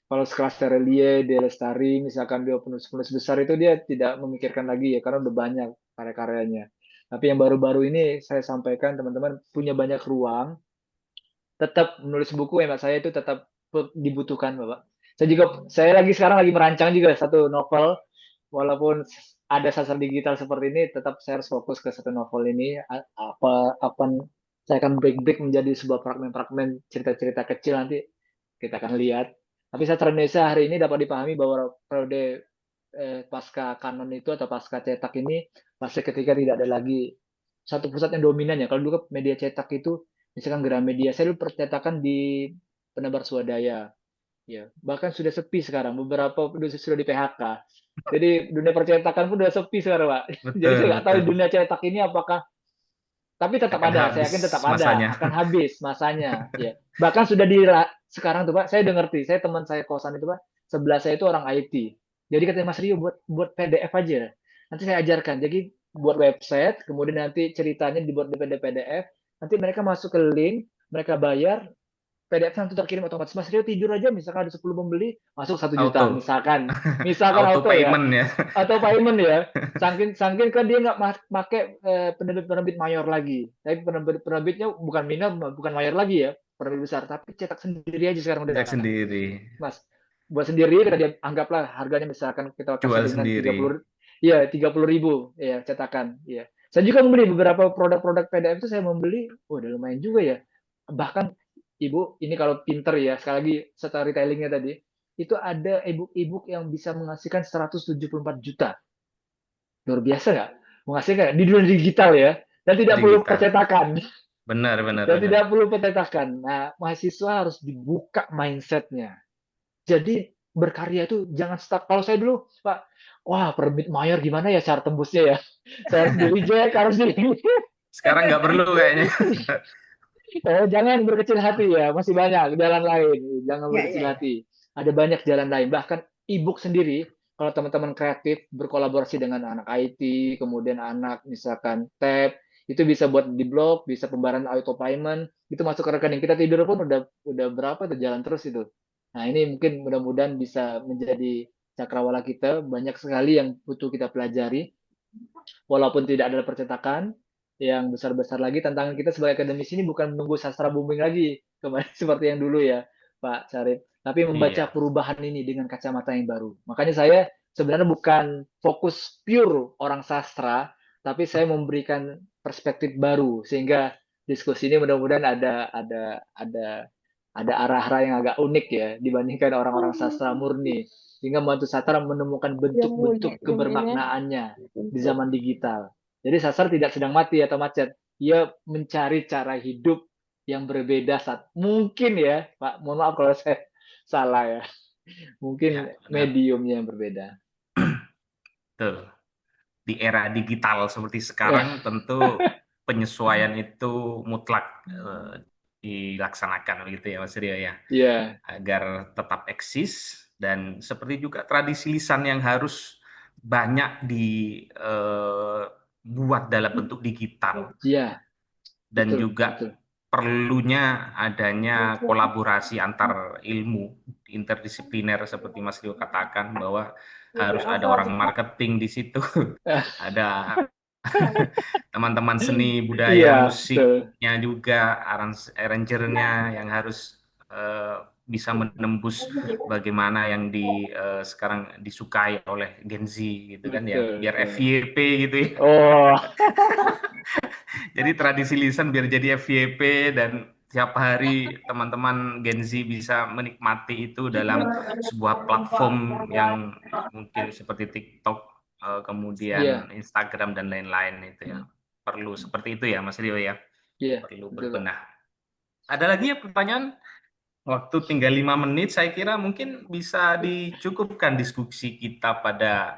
[SPEAKER 5] kalau sekelas Terelie, dia Lestari, misalkan dia penulis-penulis besar itu dia tidak memikirkan lagi ya karena udah banyak karya-karyanya. Tapi yang baru-baru ini saya sampaikan teman-teman punya banyak ruang, tetap menulis buku hemat saya itu tetap dibutuhkan Bapak. Sekarang lagi merancang juga satu novel walaupun ada sasar digital seperti ini tetap saya harus fokus ke satu novel ini apa saya akan break menjadi sebuah fragmen-fragmen cerita-cerita kecil nanti kita akan lihat. Tapi sastra Indonesia hari ini dapat dipahami bahwa periode pasca kanon itu atau pasca cetak ini masih ketika tidak ada lagi satu pusat yang dominan ya. Kalau dulu media cetak itu misalkan Gramedia, saya dulu percetakan di Penebar Swadaya. Ya, bahkan sudah sepi sekarang. Beberapa sudah di PHK. Jadi dunia percetakan pun sudah sepi sekarang, Pak. Jadi saya
[SPEAKER 2] Betul,
[SPEAKER 5] nggak tahu
[SPEAKER 2] betul.
[SPEAKER 5] dunia cetak ini apakah, tapi tetap
[SPEAKER 2] Akan
[SPEAKER 5] ada. Saya
[SPEAKER 2] habis
[SPEAKER 5] yakin tetap
[SPEAKER 2] masanya.
[SPEAKER 5] ada. Akan habis masanya. Ya. Bahkan sudah sekarang tuh, Pak. Saya udah ngerti. Saya teman saya kosan itu, Pak. Sebelah saya itu orang IT. Jadi katanya Mas Rio buat PDF aja. Nanti saya ajarkan. Jadi buat website, kemudian nanti ceritanya dibuat di PDF. Nanti mereka masuk ke link, mereka bayar, PDF nanti terkirim otomatis. Mas Rio tidur aja, misalkan ada 10 pembeli, masuk 1 juta,
[SPEAKER 2] Auto.
[SPEAKER 5] misalkan
[SPEAKER 2] Auto
[SPEAKER 5] auto ya,
[SPEAKER 2] payment ya.
[SPEAKER 5] atau payment ya. Saking kan dia nggak pakai penerbit mayor lagi. Tapi penerbitnya bukan minor, bukan mayor lagi ya, penerbit besar. Tapi cetak sendiri aja sekarang udah,
[SPEAKER 2] Cek sendiri.
[SPEAKER 5] Mas. Buat sendiri, kita dia anggaplah harganya misalkan kita
[SPEAKER 2] Jual
[SPEAKER 5] kasih dengan
[SPEAKER 2] sendiri.
[SPEAKER 5] 30.000 ya cetakan. Ya. Saya juga membeli beberapa produk-produk PDF itu saya membeli, udah lumayan juga ya. Bahkan Ibu, ini kalau pinter ya, sekali lagi storytellingnya tadi, itu ada e-book yang bisa menghasilkan 174 juta. Luar biasa nggak? Menghasilkan di dunia digital ya, dan tidak perlu
[SPEAKER 2] Digital.
[SPEAKER 5] percetakan.
[SPEAKER 2] Benar, benar,
[SPEAKER 5] Dan
[SPEAKER 2] benar.
[SPEAKER 5] tidak perlu percetakan. Nah, mahasiswa harus dibuka mindsetnya. Jadi berkarya itu jangan stuck. Kalau saya dulu, Pak, wah penerbit mayor gimana ya cara tembusnya ya? Saya harus di reject, harus di
[SPEAKER 2] Sekarang nggak perlu kayaknya.
[SPEAKER 5] Jangan berkecil hati ya, masih banyak jalan lain. Jangan berkecil hati. Ada banyak jalan lain. Bahkan e-book sendiri, kalau teman-teman kreatif berkolaborasi dengan anak IT, kemudian anak misalkan tab, itu bisa buat di blog, bisa pembayaran auto payment, itu masuk ke rekening. Kita tidur pun udah berapa tuh jalan terus itu. Nah ini mungkin mudah-mudahan bisa menjadi cakrawala kita. Banyak sekali yang butuh kita pelajari. Walaupun tidak ada percetakan, yang besar-besar lagi tantangan kita sebagai akademisi ini bukan menunggu sastra booming lagi kemarin seperti yang dulu ya Pak Syarif, tapi membaca
[SPEAKER 2] Iya.
[SPEAKER 5] perubahan ini dengan kacamata yang baru. Makanya saya sebenarnya bukan fokus pure orang sastra, tapi saya memberikan perspektif baru sehingga diskusi ini mudah-mudahan ada arah-arah yang agak unik ya dibandingkan orang-orang sastra murni sehingga membantu sastra menemukan bentuk-bentuk kebermaknaannya di zaman digital. Jadi sastra tidak sedang mati atau macet. Ia mencari cara hidup yang berbeda saat mungkin ya, Pak. Mohon maaf kalau saya salah ya. Mungkin mediumnya yang berbeda.
[SPEAKER 2] Betul. Di era digital seperti sekarang tentu penyesuaian itu mutlak dilaksanakan begitu ya Mas Rio ya.
[SPEAKER 5] Iya.
[SPEAKER 2] Agar tetap eksis dan seperti juga tradisi lisan yang harus banyak buat dalam bentuk digital.
[SPEAKER 5] Iya.
[SPEAKER 2] Dan
[SPEAKER 5] Betul,
[SPEAKER 2] juga
[SPEAKER 5] betul.
[SPEAKER 2] perlunya adanya kolaborasi antar ilmu interdisipliner seperti Mas Rio katakan bahwa harus ada orang marketing di situ, ada teman-teman seni budaya,
[SPEAKER 5] Iya, betul.
[SPEAKER 2] musiknya juga, arrangernya yang harus bisa menembus bagaimana yang sekarang disukai oleh Gen Z gitu kan ya,
[SPEAKER 5] Betul,
[SPEAKER 2] biar
[SPEAKER 5] betul.
[SPEAKER 2] FYP gitu ya.
[SPEAKER 5] Oh,
[SPEAKER 2] Jadi tradisi lisan biar jadi FYP dan tiap hari teman-teman Gen Z bisa menikmati itu dalam sebuah platform yang mungkin seperti TikTok,
[SPEAKER 5] iya,
[SPEAKER 2] kemudian Instagram dan lain-lain itu ya. Perlu seperti itu ya Mas Rio ya.
[SPEAKER 5] iya,
[SPEAKER 2] Perlu
[SPEAKER 5] betul, Pak.
[SPEAKER 2] berbenah. Ada lagi ya pertanyaan? Waktu tinggal 5 menit, saya kira mungkin bisa dicukupkan diskusi kita pada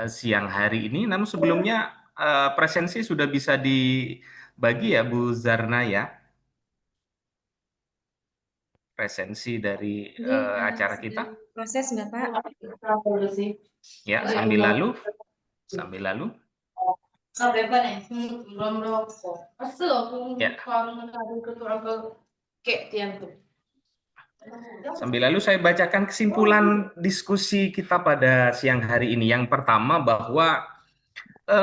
[SPEAKER 2] siang hari ini. Namun sebelumnya presensi sudah bisa dibagi ya Bu Zarna ya, presensi dari acara kita.
[SPEAKER 17] Proses nggak Pak?
[SPEAKER 2] Ya, sambil lalu. Ya. Sambil lalu saya bacakan kesimpulan diskusi kita pada siang hari ini. Yang pertama bahwa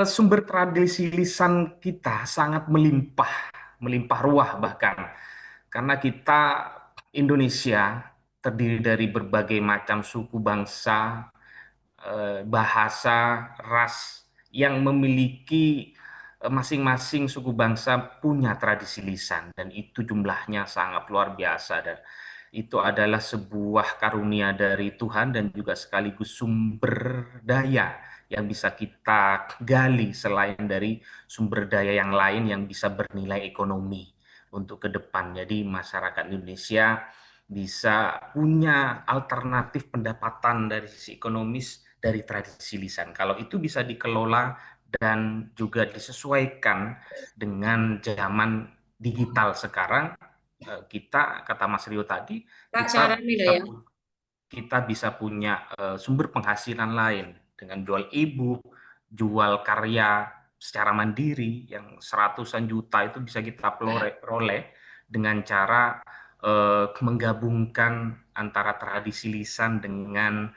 [SPEAKER 2] sumber tradisi lisan kita sangat melimpah ruah bahkan. Karena kita Indonesia terdiri dari berbagai macam suku bangsa, bahasa, ras yang memiliki masing-masing suku bangsa punya tradisi lisan dan itu jumlahnya sangat luar biasa dan itu adalah sebuah karunia dari Tuhan dan juga sekaligus sumber daya yang bisa kita gali selain dari sumber daya yang lain yang bisa bernilai ekonomi untuk ke depan. Jadi masyarakat Indonesia bisa punya alternatif pendapatan dari sisi ekonomis dari tradisi lisan. Kalau itu bisa dikelola dan juga disesuaikan dengan zaman digital sekarang, kita, kata Mas Rio tadi, kita bisa punya sumber penghasilan lain dengan jual e-book, jual karya secara mandiri yang seratusan juta itu bisa kita peroleh dengan cara menggabungkan antara tradisi lisan dengan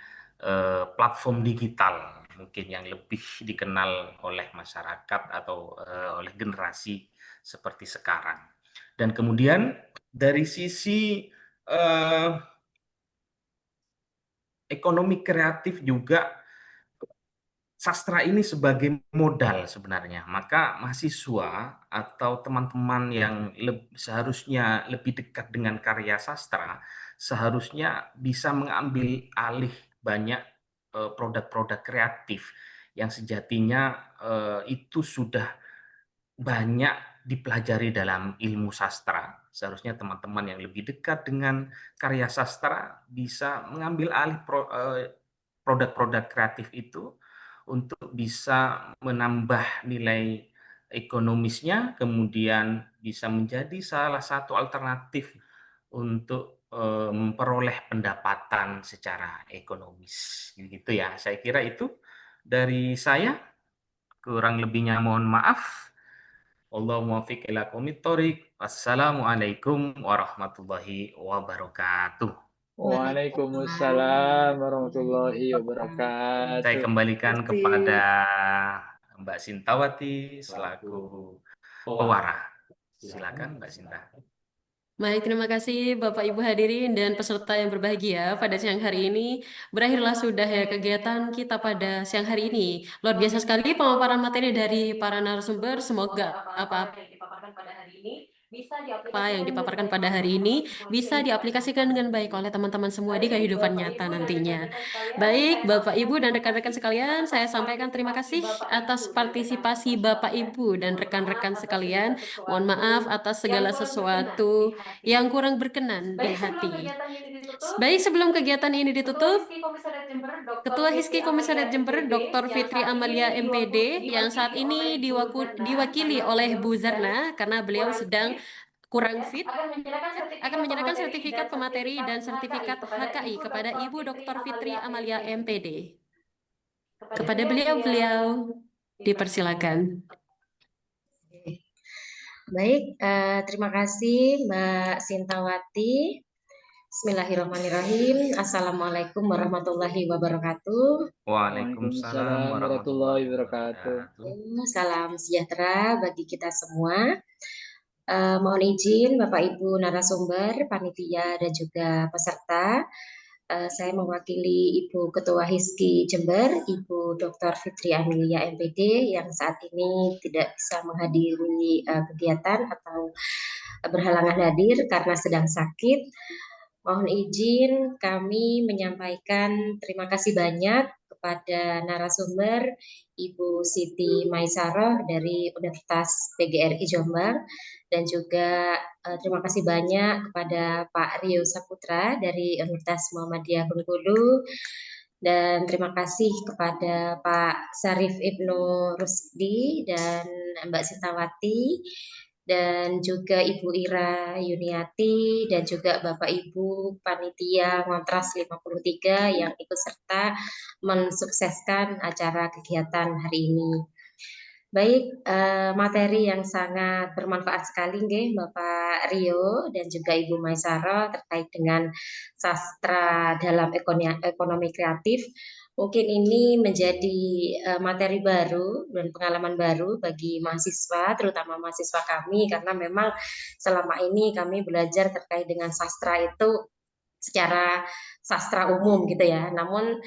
[SPEAKER 2] platform digital mungkin yang lebih dikenal oleh masyarakat atau oleh generasi seperti sekarang. Dan kemudian dari sisi ekonomi kreatif juga sastra ini sebagai modal sebenarnya. Maka mahasiswa atau teman-teman yang seharusnya lebih dekat dengan karya sastra seharusnya bisa mengambil alih banyak produk-produk kreatif yang sejatinya itu sudah banyak dipelajari dalam ilmu sastra. Seharusnya teman-teman yang lebih dekat dengan karya sastra bisa mengambil alih produk-produk kreatif itu untuk bisa menambah nilai ekonomisnya, kemudian bisa menjadi salah satu alternatif untuk memperoleh pendapatan secara ekonomis. Gitu ya, saya kira itu dari saya. Kurang lebihnya mohon maaf. Allahumma muwaffiq ila aqwamit thoriq. Wassalamualaikum warahmatullahi wabarakatuh.
[SPEAKER 5] Waalaikumsalam warahmatullahi wabarakatuh.
[SPEAKER 2] Saya kembalikan kepada Mbak Sintawati selaku pewara. Silakan Mbak Sinta.
[SPEAKER 1] Baik, terima kasih Bapak Ibu hadirin dan peserta yang berbahagia pada siang hari ini. Berakhirlah sudah ya kegiatan kita pada siang hari ini. Luar biasa sekali pemaparan materi dari para narasumber. Semoga apa yang dipaparkan pada hari ini bisa diaplikasikan dengan baik oleh teman-teman semua di kehidupan nyata nantinya. Baik, Bapak Ibu dan rekan-rekan sekalian, saya sampaikan terima kasih atas partisipasi Bapak Ibu dan rekan-rekan sekalian. Mohon maaf atas segala sesuatu yang kurang berkenan di hati. Baik, sebelum kegiatan ini ditutup, Ketua Hizki Komisariat Jember, Dr. Fitri Amalia MPD, yang saat ini diwakili oleh Bu Zarna karena beliau sedang kurang fit, akan menyerahkan sertifikat pemateri dan sertifikat HKI kepada Ibu Dr. Fitri Amalia MPD. Kepada beliau dipersilakan.
[SPEAKER 17] Baik, terima kasih Mbak Sintawati. Bismillahirrahmanirrahim. Assalamualaikum warahmatullahi wabarakatuh.
[SPEAKER 2] Waalaikumsalam warahmatullahi
[SPEAKER 5] wabarakatuh.
[SPEAKER 2] wabarakatuh.
[SPEAKER 17] Salam sejahtera bagi kita semua. Mohon izin Bapak Ibu narasumber, panitia dan juga peserta. Saya mewakili Ibu Ketua HISKI Jember, Ibu Dr. Fitri Amelia MPD yang saat ini tidak bisa menghadiri kegiatan atau berhalangan hadir karena sedang sakit. Mohon izin kami menyampaikan terima kasih banyak kepada narasumber Ibu Siti Maisaroh dari Universitas PGRI Jombang dan juga terima kasih banyak kepada Pak Rio Saputra dari Universitas Muhammadiyah Bengkulu dan terima kasih kepada Pak Sarif Ibnu Rusdi dan Mbak Sitawati dan juga Ibu Ira Yuniati dan juga Bapak Ibu panitia Ngontras 53 yang ikut serta mensukseskan acara kegiatan hari ini. Baik, materi yang sangat bermanfaat sekali nggih Bapak Rio dan juga Ibu Maisaro terkait dengan sastra dalam ekonomi kreatif. Mungkin ini menjadi materi baru dan pengalaman baru bagi mahasiswa, terutama mahasiswa kami, karena memang selama ini kami belajar terkait dengan sastra itu secara sastra umum gitu ya. Namun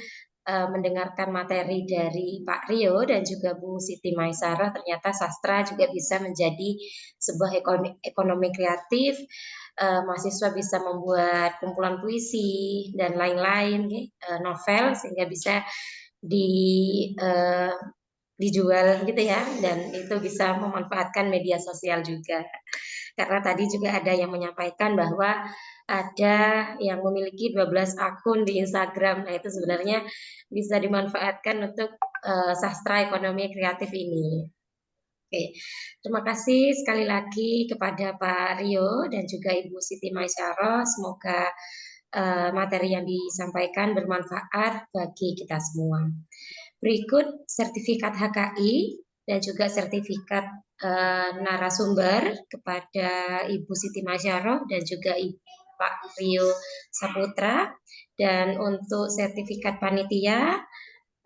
[SPEAKER 17] mendengarkan materi dari Pak Rio dan juga Bu Siti Maisarah, ternyata sastra juga bisa menjadi sebuah ekonomi kreatif. Mahasiswa bisa membuat kumpulan puisi dan lain-lain, novel sehingga bisa di dijual gitu ya, dan itu bisa memanfaatkan media sosial juga. Karena tadi juga ada yang menyampaikan bahwa ada yang memiliki 12 akun di Instagram. Nah, itu sebenarnya bisa dimanfaatkan untuk sastra ekonomi kreatif ini. Oke, terima kasih sekali lagi kepada Pak Rio dan juga Ibu Siti Maisyaro. Semoga materi yang disampaikan bermanfaat bagi kita semua. Berikut sertifikat HKI dan juga sertifikat narasumber kepada Ibu Siti Maisyaro dan juga Pak Rio Saputra. Dan untuk sertifikat panitia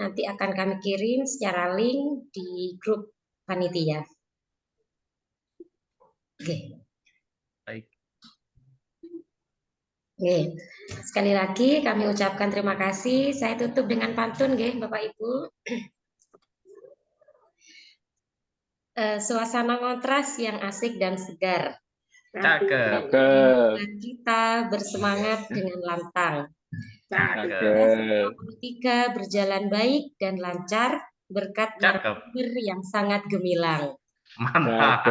[SPEAKER 17] nanti akan kami kirim secara link di grup panitia. Oke.
[SPEAKER 2] Baik.
[SPEAKER 17] Oke. Sekali lagi kami ucapkan terima kasih. Saya tutup dengan pantun, Bapak Ibu. Suasana kontras yang asik dan segar.
[SPEAKER 2] Cakep.
[SPEAKER 17] Kita bersemangat dengan lantang.
[SPEAKER 2] Cakep.
[SPEAKER 17] Politika berjalan baik dan lancar berkat narasumber yang sangat gemilang.
[SPEAKER 2] Mantap.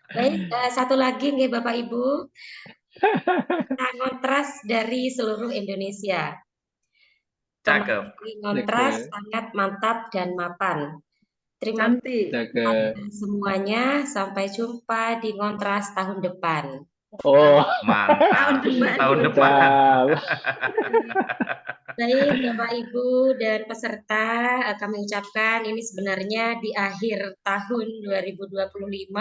[SPEAKER 17] Baik, satu lagi nih Bapak Ibu. Kontras dari seluruh Indonesia.
[SPEAKER 2] Cakep.
[SPEAKER 17] Kontras sangat mantap dan mapan. Terima kasih semuanya. Sampai jumpa di Ngontras tahun depan.
[SPEAKER 5] Oh,
[SPEAKER 2] mantap. Tahun depan.
[SPEAKER 17] Baik, Bapak Ibu dan peserta, kami ucapkan ini sebenarnya di akhir tahun 2025.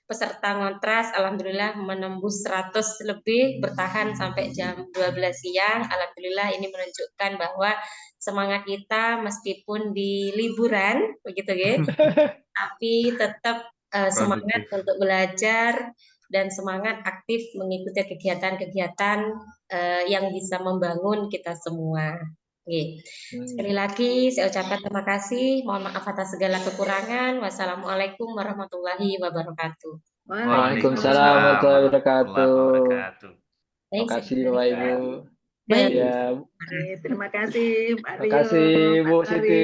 [SPEAKER 17] Peserta Ngontras alhamdulillah menembus 100 lebih, bertahan sampai jam 12 siang. Alhamdulillah ini menunjukkan bahwa semangat kita meskipun di liburan begitu ya, tapi tetap semangat untuk belajar dan semangat aktif mengikuti kegiatan-kegiatan yang bisa membangun kita semua. Sekali lagi saya ucapkan terima kasih. Mohon maaf atas segala kekurangan. Wassalamualaikum warahmatullahi wabarakatuh.
[SPEAKER 5] Waalaikumsalam warahmatullahi wabarakatuh. Terima kasih Bapak Ibu.
[SPEAKER 17] Baik.
[SPEAKER 5] Ya.
[SPEAKER 3] Terima kasih Pak Rio.
[SPEAKER 5] Terima kasih Bu Siti.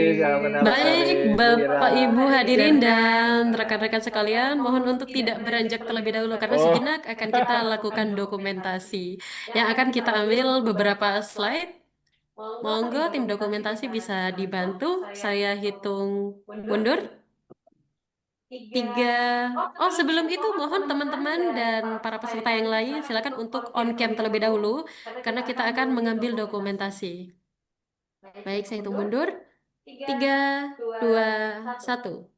[SPEAKER 1] Baik, Bapak Ibu hadirin dan rekan-rekan sekalian, mohon untuk tidak beranjak terlebih dahulu karena sejenak akan kita lakukan dokumentasi yang akan kita ambil beberapa slide. Monggo tim dokumentasi bisa dibantu. Saya hitung mundur. 3. Oh, sebelum itu mohon teman-teman dan para peserta yang lain silakan untuk on cam terlebih dahulu karena kita akan mengambil dokumentasi. Baik, saya hitung mundur. 3, 2, 1.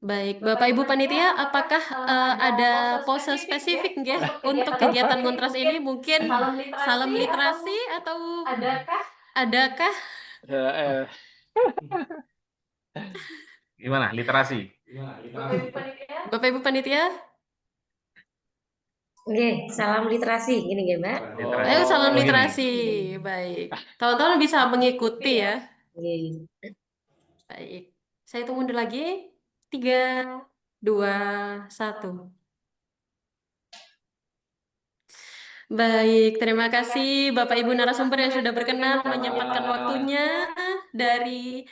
[SPEAKER 1] Baik, Bapak Ibu Panitia, apakah ada pose spesifik nggih untuk kegiatan ngontras ini? Mungkin salam literasi atau adakah?
[SPEAKER 2] Gimana? Literasi.
[SPEAKER 1] Bapak Ibu Panitia?
[SPEAKER 17] Oke, salam literasi, gini ya Mbak.
[SPEAKER 1] Ayo salam
[SPEAKER 2] Begini.
[SPEAKER 1] literasi. Baik. Teman-teman bisa mengikuti ya.
[SPEAKER 17] Oke.
[SPEAKER 1] Baik. Saya tunggu mundur lagi. 3, 2, 1. Baik, terima kasih Bapak Ibu narasumber yang sudah berkenan menyempatkan waktunya dari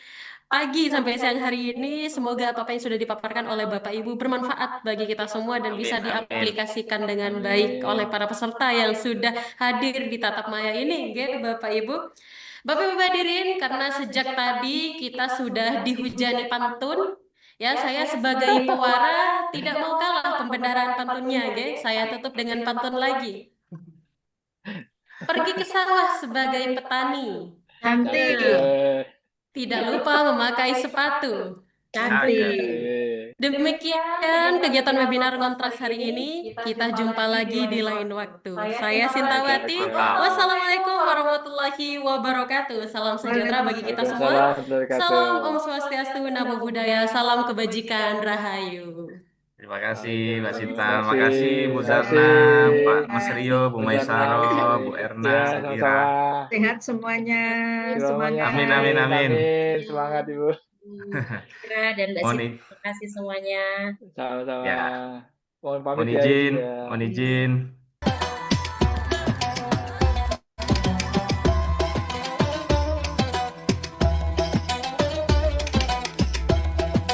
[SPEAKER 1] pagi sampai siang hari ini. Semoga apa yang sudah dipaparkan oleh Bapak Ibu bermanfaat bagi kita semua dan bisa diaplikasikan dengan baik oleh para peserta yang sudah hadir di tatap maya ini, nggih, Bapak Ibu. Bapak Ibu hadirin, karena sejak tadi kita sudah dihujani pantun, ya saya sebagai pewara tidak mau kalah pembenaran pantunnya, nggih. Saya tutup dengan pantun lagi. Pergi ke sawah sebagai petani.
[SPEAKER 3] Cantik.
[SPEAKER 1] Tidak lupa memakai sepatu.
[SPEAKER 3] Cantik.
[SPEAKER 1] Demikian kegiatan webinar ngontras hari ini. Kita jumpa lagi di lain waktu. Saya Sintawati. Wassalamualaikum warahmatullahi wabarakatuh. Salam sejahtera bagi kita semua. Salam Om Swastiastu, Namo Buddhaya, salam kebajikan, Rahayu.
[SPEAKER 2] Terima kasih Mbak Sinta, terima kasih Bu Zarna, Pak Mas Rio, Bu Maisaro, Bu Erna, Bu Ira.
[SPEAKER 3] Sehat semuanya. Semangat.
[SPEAKER 2] Amin, amin, amin.
[SPEAKER 5] Semangat Ibu.
[SPEAKER 17] Ira dan Mbak Siti, terima kasih semuanya.
[SPEAKER 5] Sama-sama.
[SPEAKER 2] Ya.
[SPEAKER 5] Mohon pamit
[SPEAKER 2] Mohon
[SPEAKER 5] ya.
[SPEAKER 2] izin, mohon izin.